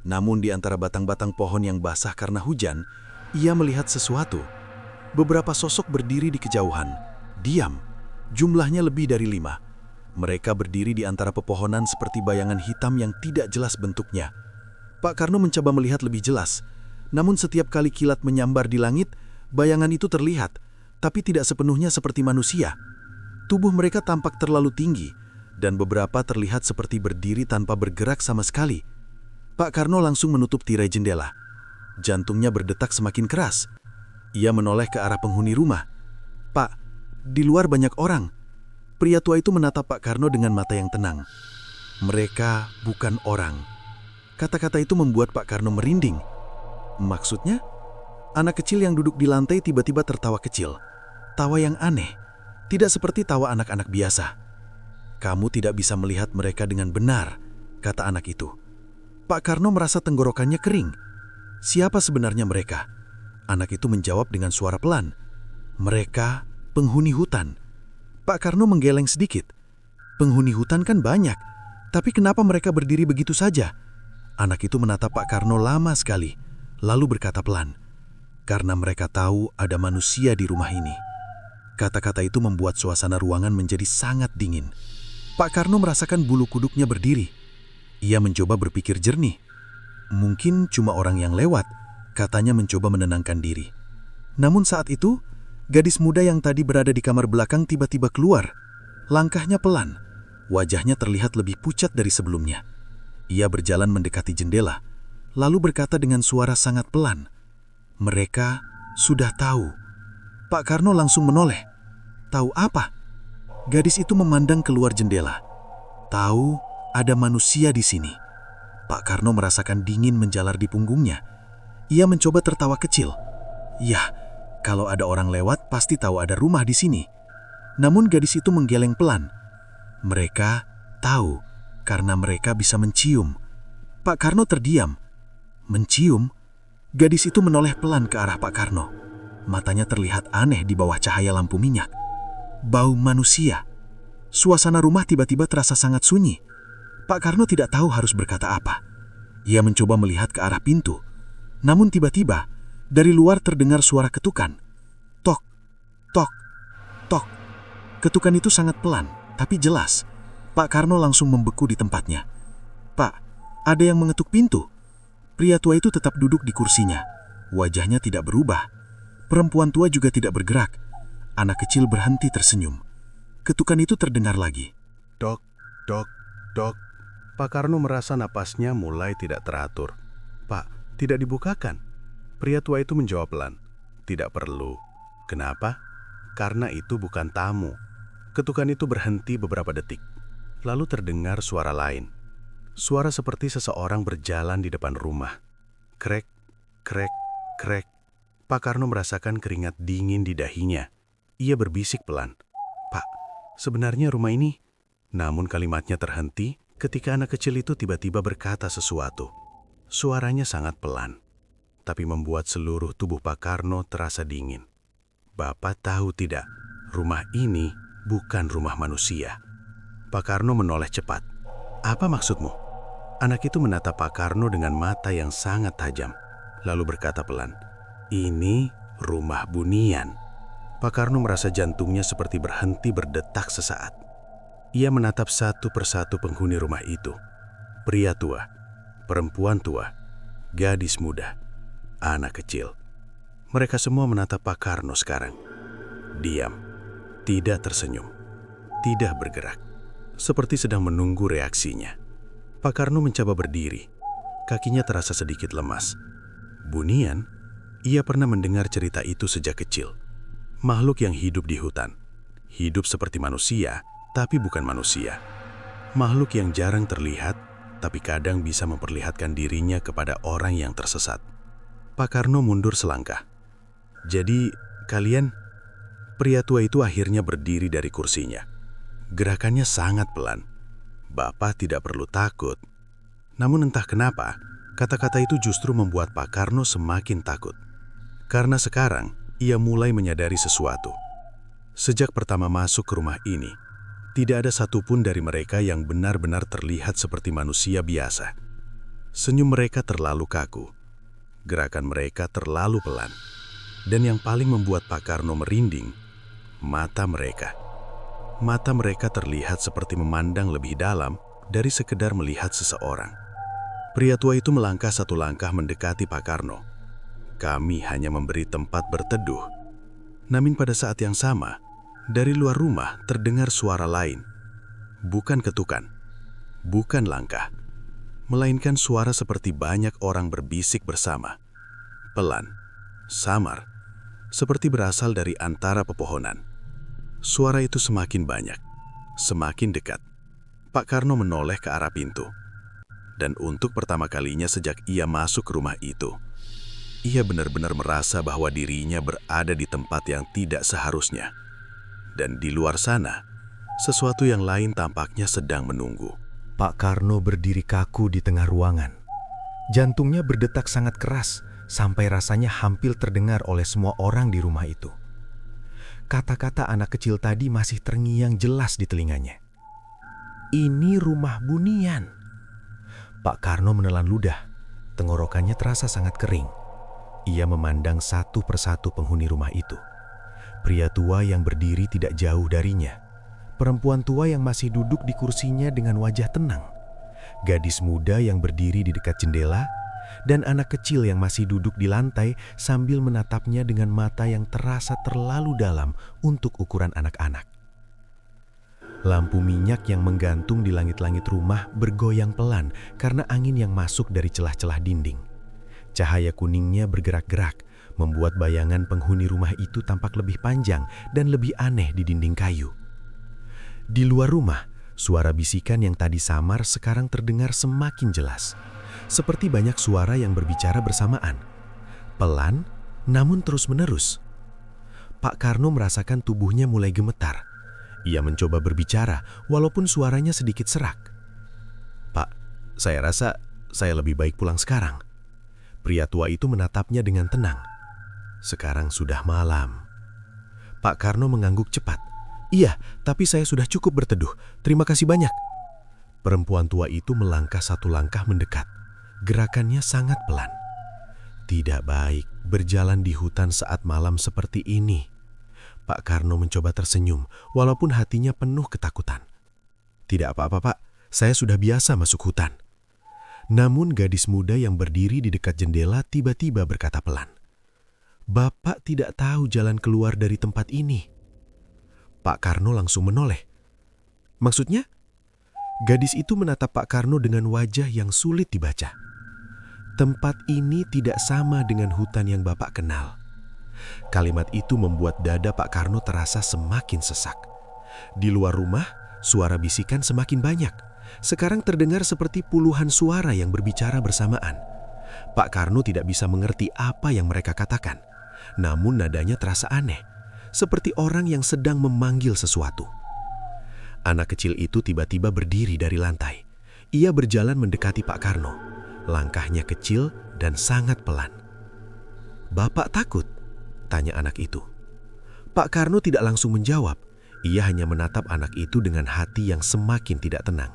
Namun di antara batang-batang pohon yang basah karena hujan, ia melihat sesuatu. Beberapa sosok berdiri di kejauhan. Diam. Jumlahnya lebih dari 5. Mereka berdiri di antara pepohonan seperti bayangan hitam yang tidak jelas bentuknya. Pak Karno mencoba melihat lebih jelas. Namun setiap kali kilat menyambar di langit, bayangan itu terlihat, tapi tidak sepenuhnya seperti manusia. Tubuh mereka tampak terlalu tinggi, dan beberapa terlihat seperti berdiri tanpa bergerak sama sekali. Pak Karno langsung menutup tirai jendela. Jantungnya berdetak semakin keras. Ia menoleh ke arah penghuni rumah. "Pak, di luar banyak orang." Pria tua itu menatap Pak Karno dengan mata yang tenang. "Mereka bukan orang." Kata-kata itu membuat Pak Karno merinding. Maksudnya? Anak kecil yang duduk di lantai tiba-tiba tertawa kecil. Tawa yang aneh, tidak seperti tawa anak-anak biasa. "Kamu tidak bisa melihat mereka dengan benar," kata anak itu. Pak Karno merasa tenggorokannya kering. "Siapa sebenarnya mereka?" Anak itu menjawab dengan suara pelan. "Mereka penghuni hutan." Pak Karno menggeleng sedikit. "Penghuni hutan kan banyak, tapi kenapa mereka berdiri begitu saja?" Anak itu menatap Pak Karno lama sekali, lalu berkata pelan, "Karena mereka tahu ada manusia di rumah ini." Kata-kata itu membuat suasana ruangan menjadi sangat dingin. Pak Karno merasakan bulu kuduknya berdiri. Ia mencoba berpikir jernih. Mungkin cuma orang yang lewat, katanya mencoba menenangkan diri. Namun saat itu, gadis muda yang tadi berada di kamar belakang tiba-tiba keluar. Langkahnya pelan, wajahnya terlihat lebih pucat dari sebelumnya. Ia berjalan mendekati jendela, lalu berkata dengan suara sangat pelan, "Mereka sudah tahu." Pak Karno langsung menoleh. "Tahu apa?" Gadis itu memandang keluar jendela. "Tahu ada manusia di sini." Pak Karno merasakan dingin menjalar di punggungnya. Ia mencoba tertawa kecil. "Yah, kalau ada orang lewat pasti tahu ada rumah di sini." Namun gadis itu menggeleng pelan. "Mereka tahu karena mereka bisa mencium." Pak Karno terdiam. "Mencium?" Gadis itu menoleh pelan ke arah Pak Karno. Matanya terlihat aneh di bawah cahaya lampu minyak. Bau manusia. Suasana rumah tiba-tiba terasa sangat sunyi. Pak Karno tidak tahu harus berkata apa. Ia mencoba melihat ke arah pintu. Namun tiba-tiba, dari luar terdengar suara ketukan. Tok, tok, tok. Ketukan itu sangat pelan, tapi jelas. Pak Karno langsung membeku di tempatnya. "Pak, ada yang mengetuk pintu." Pria tua itu tetap duduk di kursinya. Wajahnya tidak berubah. Perempuan tua juga tidak bergerak. Anak kecil berhenti tersenyum. Ketukan itu terdengar lagi. Dok, dok, dok. Pak Karno merasa napasnya mulai tidak teratur. "Pak, tidak dibukakan." Pria tua itu menjawab pelan, "Tidak perlu." "Kenapa?" "Karena itu bukan tamu." Ketukan itu berhenti beberapa detik. Lalu terdengar suara lain. Suara seperti seseorang berjalan di depan rumah. Krek, krek, krek. Pak Karno merasakan keringat dingin di dahinya. Ia berbisik pelan, "Pak, sebenarnya rumah ini..." Namun kalimatnya terhenti ketika anak kecil itu tiba-tiba berkata sesuatu. Suaranya sangat pelan, tapi membuat seluruh tubuh Pak Karno terasa dingin. "Bapak tahu tidak, rumah ini bukan rumah manusia." Pak Karno menoleh cepat. "Apa maksudmu?" Anak itu menatap Pak Karno dengan mata yang sangat tajam, lalu berkata pelan, "Ini rumah Bunian." Pak Karno merasa jantungnya seperti berhenti berdetak sesaat. Ia menatap satu persatu penghuni rumah itu. Pria tua, perempuan tua, gadis muda, anak kecil. Mereka semua menatap Pak Karno sekarang. Diam, tidak tersenyum, tidak bergerak, seperti sedang menunggu reaksinya. Pak Karno mencoba berdiri. Kakinya terasa sedikit lemas. Bunian? Ia pernah mendengar cerita itu sejak kecil. Makhluk yang hidup di hutan. Hidup seperti manusia, tapi bukan manusia. Makhluk yang jarang terlihat, tapi kadang bisa memperlihatkan dirinya kepada orang yang tersesat. Pak Karno mundur selangkah. "Jadi, kalian..." Pria tua itu akhirnya berdiri dari kursinya. Gerakannya sangat pelan. Bapak tidak perlu takut. Namun entah kenapa, kata-kata itu justru membuat Pak Karno semakin takut. Karena sekarang, ia mulai menyadari sesuatu. Sejak pertama masuk ke rumah ini, tidak ada satupun dari mereka yang benar-benar terlihat seperti manusia biasa. Senyum mereka terlalu kaku. Gerakan mereka terlalu pelan. Dan yang paling membuat Pak Karno merinding, mata mereka. Mata mereka terlihat seperti memandang lebih dalam dari sekedar melihat seseorang. Pria tua itu melangkah satu langkah mendekati Pak Karno. Kami hanya memberi tempat berteduh. Namun pada saat yang sama, dari luar rumah terdengar suara lain. Bukan ketukan, bukan langkah, melainkan suara seperti banyak orang berbisik bersama. Pelan, samar, seperti berasal dari antara pepohonan. Suara itu semakin banyak, semakin dekat. Pak Karno menoleh ke arah pintu. Dan untuk pertama kalinya sejak ia masuk ke rumah itu, ia benar-benar merasa bahwa dirinya berada di tempat yang tidak seharusnya. Dan di luar sana, sesuatu yang lain tampaknya sedang menunggu. Pak Karno berdiri kaku di tengah ruangan. Jantungnya berdetak sangat keras, sampai rasanya hampir terdengar oleh semua orang di rumah itu. Kata-kata anak kecil tadi masih terngiang jelas di telinganya. Ini rumah Bunian. Pak Karno menelan ludah. Tenggorokannya terasa sangat kering. Ia memandang satu persatu penghuni rumah itu. Pria tua yang berdiri tidak jauh darinya. Perempuan tua yang masih duduk di kursinya dengan wajah tenang. Gadis muda yang berdiri di dekat jendela. Dan anak kecil yang masih duduk di lantai sambil menatapnya dengan mata yang terasa terlalu dalam untuk ukuran anak-anak. Lampu minyak yang menggantung di langit-langit rumah bergoyang pelan karena angin yang masuk dari celah-celah dinding. Cahaya kuningnya bergerak-gerak, membuat bayangan penghuni rumah itu tampak lebih panjang dan lebih aneh di dinding kayu. Di luar rumah, suara bisikan yang tadi samar sekarang terdengar semakin jelas. Seperti banyak suara yang berbicara bersamaan. Pelan, namun terus-menerus. Pak Karno merasakan tubuhnya mulai gemetar. Ia mencoba berbicara, walaupun suaranya sedikit serak. "Pak, saya rasa saya lebih baik pulang sekarang." Pria tua itu menatapnya dengan tenang. Sekarang sudah malam. Pak Karno mengangguk cepat. "Iya, tapi saya sudah cukup berteduh. Terima kasih banyak." Perempuan tua itu melangkah satu langkah mendekat. Gerakannya sangat pelan. Tidak baik berjalan di hutan saat malam seperti ini. Pak Karno mencoba tersenyum, walaupun hatinya penuh ketakutan. "Tidak apa-apa, Pak. Saya sudah biasa masuk hutan." Namun gadis muda yang berdiri di dekat jendela tiba-tiba berkata pelan, "Bapak tidak tahu jalan keluar dari tempat ini." Pak Karno langsung menoleh. "Maksudnya?" Gadis itu menatap Pak Karno dengan wajah yang sulit dibaca. "Tempat ini tidak sama dengan hutan yang Bapak kenal." Kalimat itu membuat dada Pak Karno terasa semakin sesak. Di luar rumah, suara bisikan semakin banyak. Sekarang terdengar seperti puluhan suara yang berbicara bersamaan. Pak Karno tidak bisa mengerti apa yang mereka katakan. Namun nadanya terasa aneh, seperti orang yang sedang memanggil sesuatu. Anak kecil itu tiba-tiba berdiri dari lantai. Ia berjalan mendekati Pak Karno. Langkahnya kecil dan sangat pelan. "Bapak takut?" tanya anak itu. Pak Karno tidak langsung menjawab. Ia hanya menatap anak itu dengan hati yang semakin tidak tenang.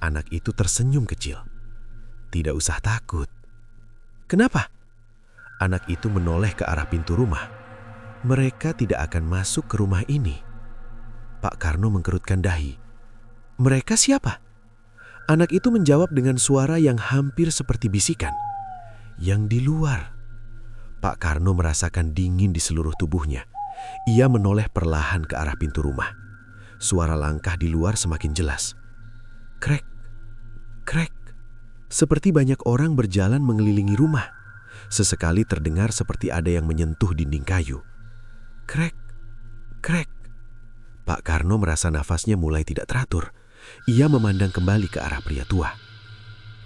Anak itu tersenyum kecil. "Tidak usah takut." "Kenapa?" Anak itu menoleh ke arah pintu rumah. "Mereka tidak akan masuk ke rumah ini." Pak Karno mengkerutkan dahi. "Mereka siapa?" Anak itu menjawab dengan suara yang hampir seperti bisikan. "Yang di luar." Pak Karno merasakan dingin di seluruh tubuhnya. Ia menoleh perlahan ke arah pintu rumah. Suara langkah di luar semakin jelas. Krek, krek. Seperti banyak orang berjalan mengelilingi rumah. Sesekali terdengar seperti ada yang menyentuh dinding kayu. Krek, krek. Pak Karno merasa nafasnya mulai tidak teratur. Ia memandang kembali ke arah pria tua.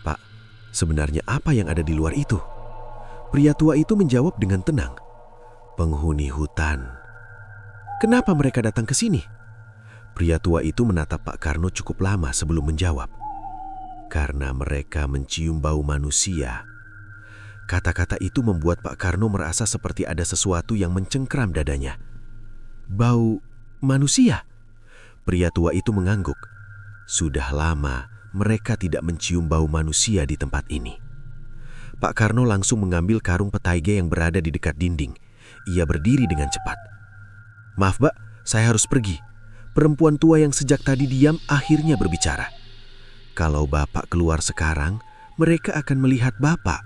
"Pak, sebenarnya apa yang ada di luar itu?" Pria tua itu menjawab dengan tenang. "Penghuni hutan." Kenapa mereka datang ke sini? Pria tua itu menatap Pak Karno cukup lama sebelum menjawab. Karena mereka mencium bau manusia. Kata-kata itu membuat Pak Karno merasa seperti ada sesuatu yang mencengkram dadanya. Bau manusia? Pria tua itu mengangguk. Sudah lama mereka tidak mencium bau manusia di tempat ini. Pak Karno langsung mengambil karung petaige yang berada di dekat dinding. Ia berdiri dengan cepat. Maaf, Mbak, saya harus pergi. Perempuan tua yang sejak tadi diam akhirnya berbicara. Kalau Bapak keluar sekarang, mereka akan melihat Bapak.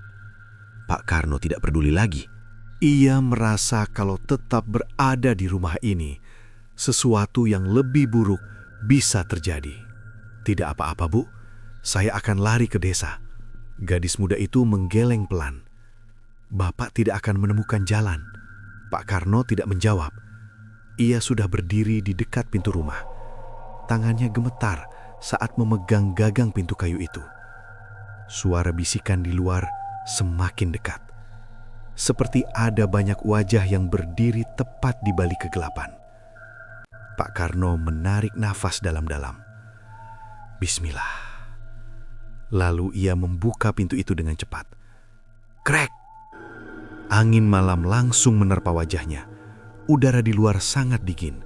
Pak Karno tidak peduli lagi. Ia merasa kalau tetap berada di rumah ini, sesuatu yang lebih buruk bisa terjadi. Tidak apa-apa, Bu. Saya akan lari ke desa. Gadis muda itu menggeleng pelan. Bapak tidak akan menemukan jalan. Pak Karno tidak menjawab. Ia sudah berdiri di dekat pintu rumah. Tangannya gemetar saat memegang gagang pintu kayu itu. Suara bisikan di luar semakin dekat. Seperti ada banyak wajah yang berdiri tepat di balik kegelapan. Pak Karno menarik nafas dalam-dalam. Bismillah. Lalu ia membuka pintu itu dengan cepat. Krek! Angin malam langsung menerpa wajahnya. Udara di luar sangat dingin.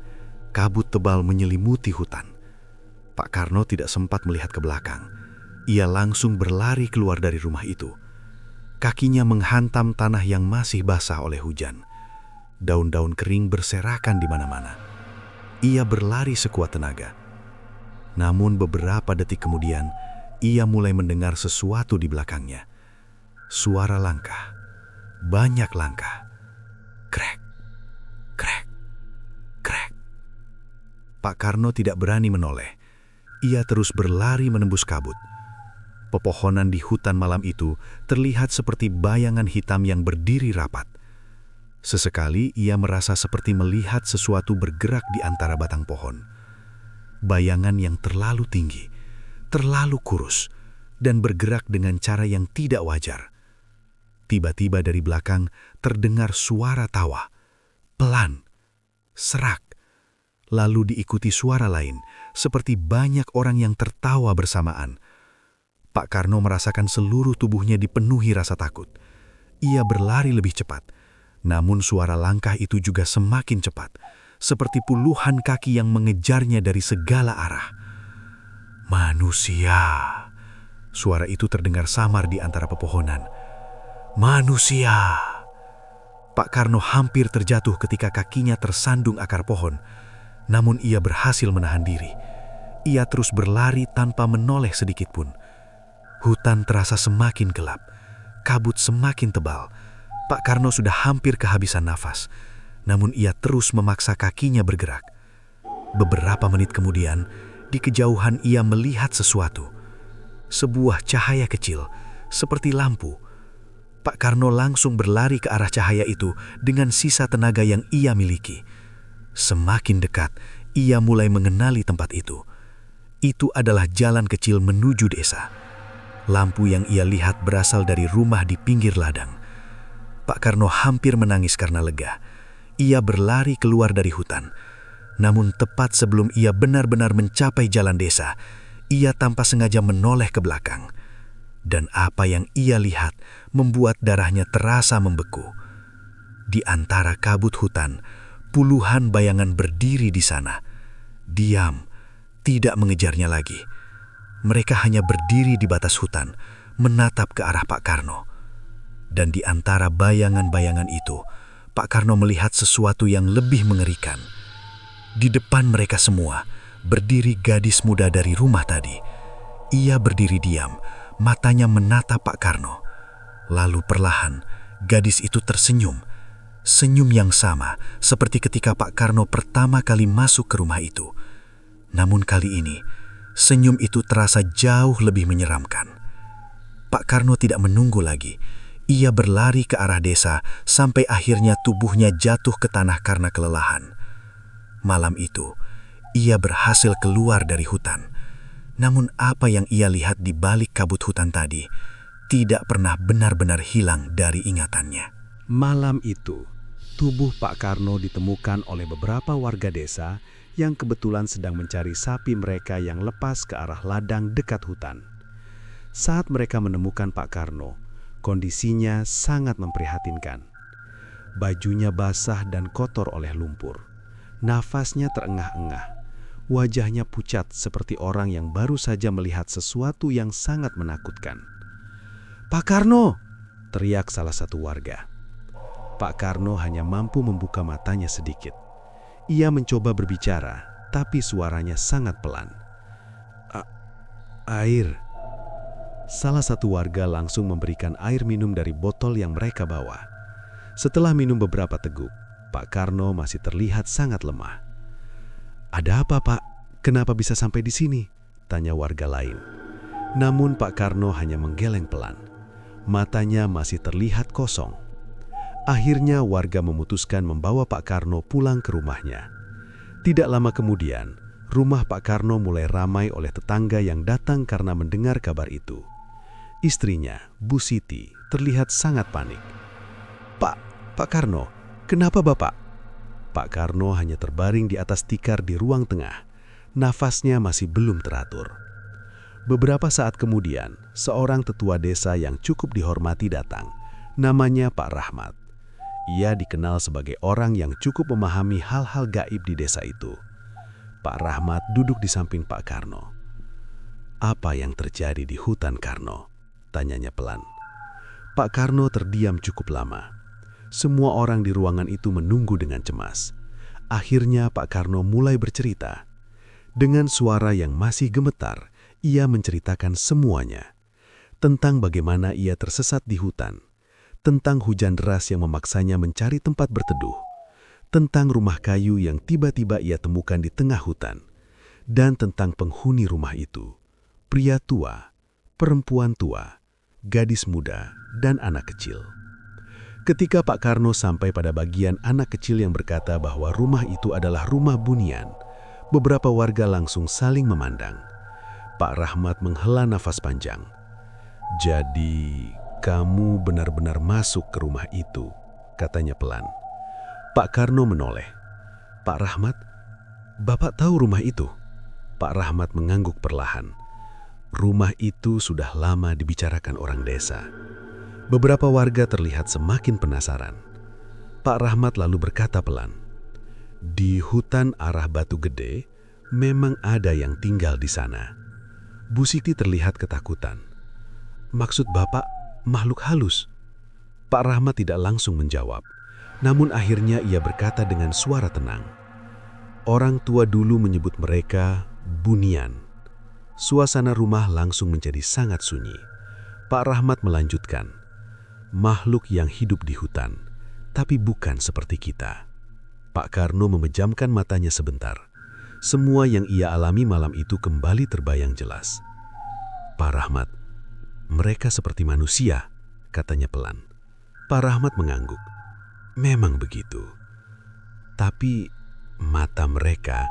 Kabut tebal menyelimuti hutan. Pak Karno tidak sempat melihat ke belakang. Ia langsung berlari keluar dari rumah itu. Kakinya menghantam tanah yang masih basah oleh hujan. Daun-daun kering berserakan di mana-mana. Ia berlari sekuat tenaga. Namun beberapa detik kemudian, ia mulai mendengar sesuatu di belakangnya. Suara langkah. Banyak langkah. Krek, krek, krek. Pak Karno tidak berani menoleh. Ia terus berlari menembus kabut. Pepohonan di hutan malam itu terlihat seperti bayangan hitam yang berdiri rapat. Sesekali ia merasa seperti melihat sesuatu bergerak di antara batang pohon. Bayangan yang terlalu tinggi, terlalu kurus, dan bergerak dengan cara yang tidak wajar. Tiba-tiba dari belakang terdengar suara tawa, pelan, serak. Lalu diikuti suara lain, seperti banyak orang yang tertawa bersamaan. Pak Karno merasakan seluruh tubuhnya dipenuhi rasa takut. Ia berlari lebih cepat, namun suara langkah itu juga semakin cepat, seperti puluhan kaki yang mengejarnya dari segala arah. Manusia. Suara itu terdengar samar di antara pepohonan. Manusia. Pak Karno hampir terjatuh ketika kakinya tersandung akar pohon, namun ia berhasil menahan diri. Ia terus berlari tanpa menoleh sedikit pun. Hutan terasa semakin gelap, kabut semakin tebal. Pak Karno sudah hampir kehabisan nafas, namun ia terus memaksa kakinya bergerak. Beberapa menit kemudian, di kejauhan ia melihat sesuatu. Sebuah cahaya kecil, seperti lampu. Pak Karno langsung berlari ke arah cahaya itu dengan sisa tenaga yang ia miliki. Semakin dekat, ia mulai mengenali tempat itu. Itu adalah jalan kecil menuju desa. Lampu yang ia lihat berasal dari rumah di pinggir ladang. Pak Karno hampir menangis karena lega. Ia berlari keluar dari hutan. Namun tepat sebelum ia benar-benar mencapai jalan desa, ia tanpa sengaja menoleh ke belakang. Dan apa yang ia lihat membuat darahnya terasa membeku. Di antara kabut hutan, puluhan bayangan berdiri di sana. Diam, tidak mengejarnya lagi. Mereka hanya berdiri di batas hutan, menatap ke arah Pak Karno. Dan di antara bayangan-bayangan itu, Pak Karno melihat sesuatu yang lebih mengerikan. Di depan mereka semua, berdiri gadis muda dari rumah tadi. Ia berdiri diam, matanya menatap Pak Karno. Lalu perlahan, gadis itu tersenyum. Senyum yang sama seperti ketika Pak Karno pertama kali masuk ke rumah itu. Namun kali ini, senyum itu terasa jauh lebih menyeramkan. Pak Karno tidak menunggu lagi. Ia berlari ke arah desa sampai akhirnya tubuhnya jatuh ke tanah karena kelelahan. Malam itu, ia berhasil keluar dari hutan. Namun apa yang ia lihat di balik kabut hutan tadi tidak pernah benar-benar hilang dari ingatannya. Malam itu, tubuh Pak Karno ditemukan oleh beberapa warga desa yang kebetulan sedang mencari sapi mereka yang lepas ke arah ladang dekat hutan. Saat mereka menemukan Pak Karno, kondisinya sangat memprihatinkan. Bajunya basah dan kotor oleh lumpur. Nafasnya terengah-engah. Wajahnya pucat seperti orang yang baru saja melihat sesuatu yang sangat menakutkan. "Pak Karno!" teriak salah satu warga. Pak Karno hanya mampu membuka matanya sedikit. Ia mencoba berbicara, tapi suaranya sangat pelan. "Air." Salah satu warga langsung memberikan air minum dari botol yang mereka bawa. Setelah minum beberapa teguk, Pak Karno masih terlihat sangat lemah. "Ada apa, Pak? Kenapa bisa sampai di sini?" tanya warga lain. Namun Pak Karno hanya menggeleng pelan. Matanya masih terlihat kosong. Akhirnya warga memutuskan membawa Pak Karno pulang ke rumahnya. Tidak lama kemudian, rumah Pak Karno mulai ramai oleh tetangga yang datang karena mendengar kabar itu. Istrinya, Bu Siti, terlihat sangat panik. Pak Karno, kenapa Bapak?" Pak Karno hanya terbaring di atas tikar di ruang tengah. Nafasnya masih belum teratur. Beberapa saat kemudian, seorang tetua desa yang cukup dihormati datang. Namanya Pak Rahmat. Ia dikenal sebagai orang yang cukup memahami hal-hal gaib di desa itu. Pak Rahmat duduk di samping Pak Karno. "Apa yang terjadi di hutan, Karno?" tanyanya pelan. Pak Karno terdiam cukup lama. Semua orang di ruangan itu menunggu dengan cemas. Akhirnya Pak Karno mulai bercerita. Dengan suara yang masih gemetar, ia menceritakan semuanya. Tentang bagaimana ia tersesat di hutan. Tentang hujan deras yang memaksanya mencari tempat berteduh. Tentang rumah kayu yang tiba-tiba ia temukan di tengah hutan. Dan tentang penghuni rumah itu. Pria tua, perempuan tua, gadis muda, dan anak kecil. Ketika Pak Karno sampai pada bagian anak kecil yang berkata bahwa rumah itu adalah rumah Bunian, beberapa warga langsung saling memandang. Pak Rahmat menghela nafas panjang. "Jadi, kamu benar-benar masuk ke rumah itu," katanya pelan. Pak Karno menoleh. "Pak Rahmat, Bapak tahu rumah itu?" Pak Rahmat mengangguk perlahan. Rumah itu sudah lama dibicarakan orang desa. Beberapa warga terlihat semakin penasaran. Pak Rahmat lalu berkata pelan, "Di hutan arah Batu Gede, memang ada yang tinggal di sana." Bu Siti terlihat ketakutan. "Maksud Bapak makhluk halus?" Pak Rahmat tidak langsung menjawab. Namun akhirnya ia berkata dengan suara tenang. "Orang tua dulu menyebut mereka Bunian." Suasana rumah langsung menjadi sangat sunyi. Pak Rahmat melanjutkan, "Makhluk yang hidup di hutan, tapi bukan seperti kita." Pak Karno memejamkan matanya sebentar. Semua yang ia alami malam itu kembali terbayang jelas. "Pak Rahmat, mereka seperti manusia," katanya pelan. Pak Rahmat mengangguk. "Memang begitu. Tapi mata mereka..."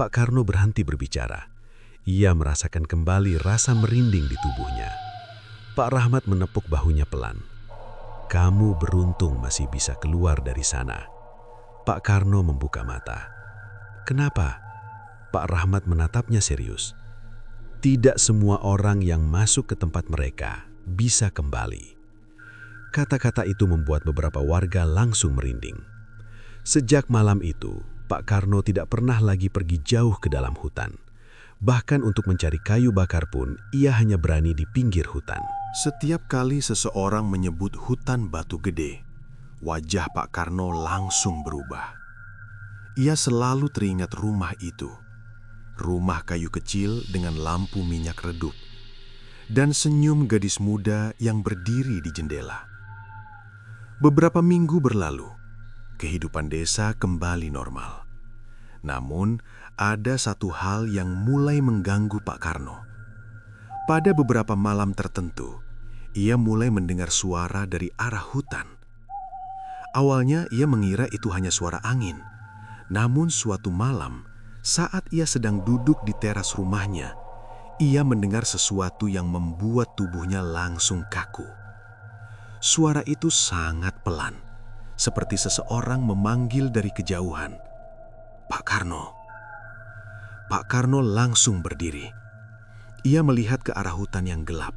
Pak Karno berhenti berbicara. Ia merasakan kembali rasa merinding di tubuhnya. Pak Rahmat menepuk bahunya pelan. "Kamu beruntung masih bisa keluar dari sana." Pak Karno membuka mata. "Kenapa?" Pak Rahmat menatapnya serius. "Tidak semua orang yang masuk ke tempat mereka bisa kembali." Kata-kata itu membuat beberapa warga langsung merinding. Sejak malam itu, Pak Karno tidak pernah lagi pergi jauh ke dalam hutan. Bahkan untuk mencari kayu bakar pun, ia hanya berani di pinggir hutan. Setiap kali seseorang menyebut hutan Batu Gede, wajah Pak Karno langsung berubah. Ia selalu teringat rumah itu. Rumah kayu kecil dengan lampu minyak redup. Dan senyum gadis muda yang berdiri di jendela. Beberapa minggu berlalu, kehidupan desa kembali normal. Namun, ada satu hal yang mulai mengganggu Pak Karno. Pada beberapa malam tertentu, ia mulai mendengar suara dari arah hutan. Awalnya ia mengira itu hanya suara angin. Namun suatu malam, saat ia sedang duduk di teras rumahnya, ia mendengar sesuatu yang membuat tubuhnya langsung kaku. Suara itu sangat pelan, seperti seseorang memanggil dari kejauhan, "Pak Karno." Pak Karno langsung berdiri. Ia melihat ke arah hutan yang gelap.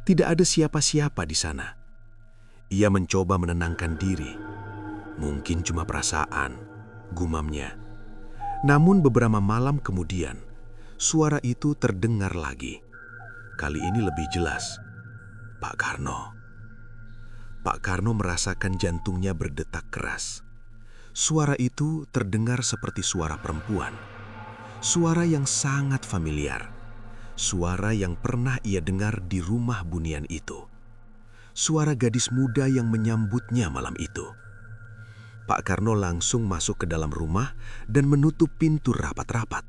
Tidak ada siapa-siapa di sana. Ia mencoba menenangkan diri. Mungkin cuma perasaan, gumamnya. Namun beberapa malam kemudian, suara itu terdengar lagi. Kali ini lebih jelas. Pak Karno. Pak Karno merasakan jantungnya berdetak keras. Suara itu terdengar seperti suara perempuan. Suara yang sangat familiar. Suara yang pernah ia dengar di rumah bunian itu. Suara gadis muda yang menyambutnya malam itu. Pak Karno langsung masuk ke dalam rumah dan menutup pintu rapat-rapat.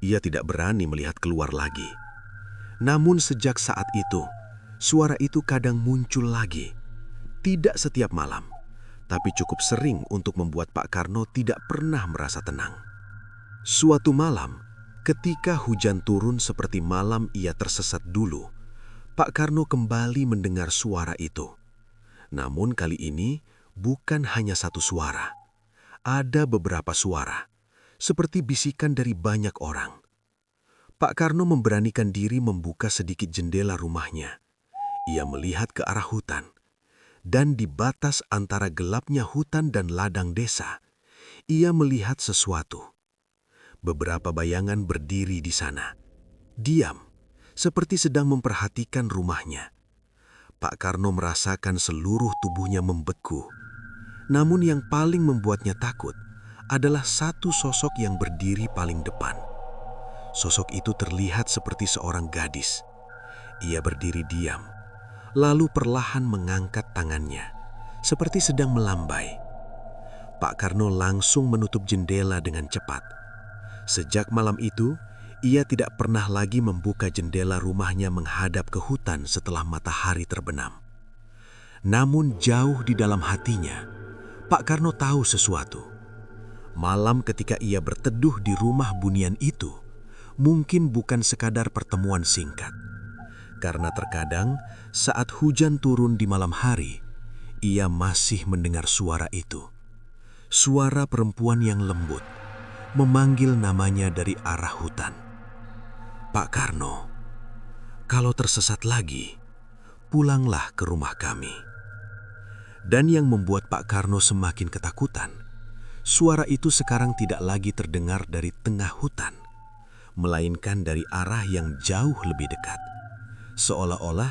Ia tidak berani melihat keluar lagi. Namun sejak saat itu, suara itu kadang muncul lagi. Tidak setiap malam, tapi cukup sering untuk membuat Pak Karno tidak pernah merasa tenang. Suatu malam, ketika hujan turun seperti malam ia tersesat dulu, Pak Karno kembali mendengar suara itu. Namun kali ini bukan hanya satu suara. Ada beberapa suara, seperti bisikan dari banyak orang. Pak Karno memberanikan diri membuka sedikit jendela rumahnya. Ia melihat ke arah hutan. Dan di batas antara gelapnya hutan dan ladang desa, ia melihat sesuatu. Beberapa bayangan berdiri di sana. Diam, seperti sedang memperhatikan rumahnya. Pak Karno merasakan seluruh tubuhnya membeku. Namun yang paling membuatnya takut adalah satu sosok yang berdiri paling depan. Sosok itu terlihat seperti seorang gadis. Ia berdiri diam, lalu perlahan mengangkat tangannya, seperti sedang melambai. Pak Karno langsung menutup jendela dengan cepat. Sejak malam itu, ia tidak pernah lagi membuka jendela rumahnya menghadap ke hutan setelah matahari terbenam. Namun jauh di dalam hatinya, Pak Karno tahu sesuatu. Malam ketika ia berteduh di rumah bunian itu, mungkin bukan sekadar pertemuan singkat. Karena terkadang saat hujan turun di malam hari, ia masih mendengar suara itu. Suara perempuan yang lembut, memanggil namanya dari arah hutan. "Pak Karno, kalau tersesat lagi, pulanglah ke rumah kami." Dan yang membuat Pak Karno semakin ketakutan, suara itu sekarang tidak lagi terdengar dari tengah hutan, melainkan dari arah yang jauh lebih dekat. Seolah-olah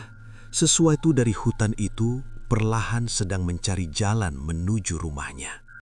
sesuatu dari hutan itu perlahan sedang mencari jalan menuju rumahnya.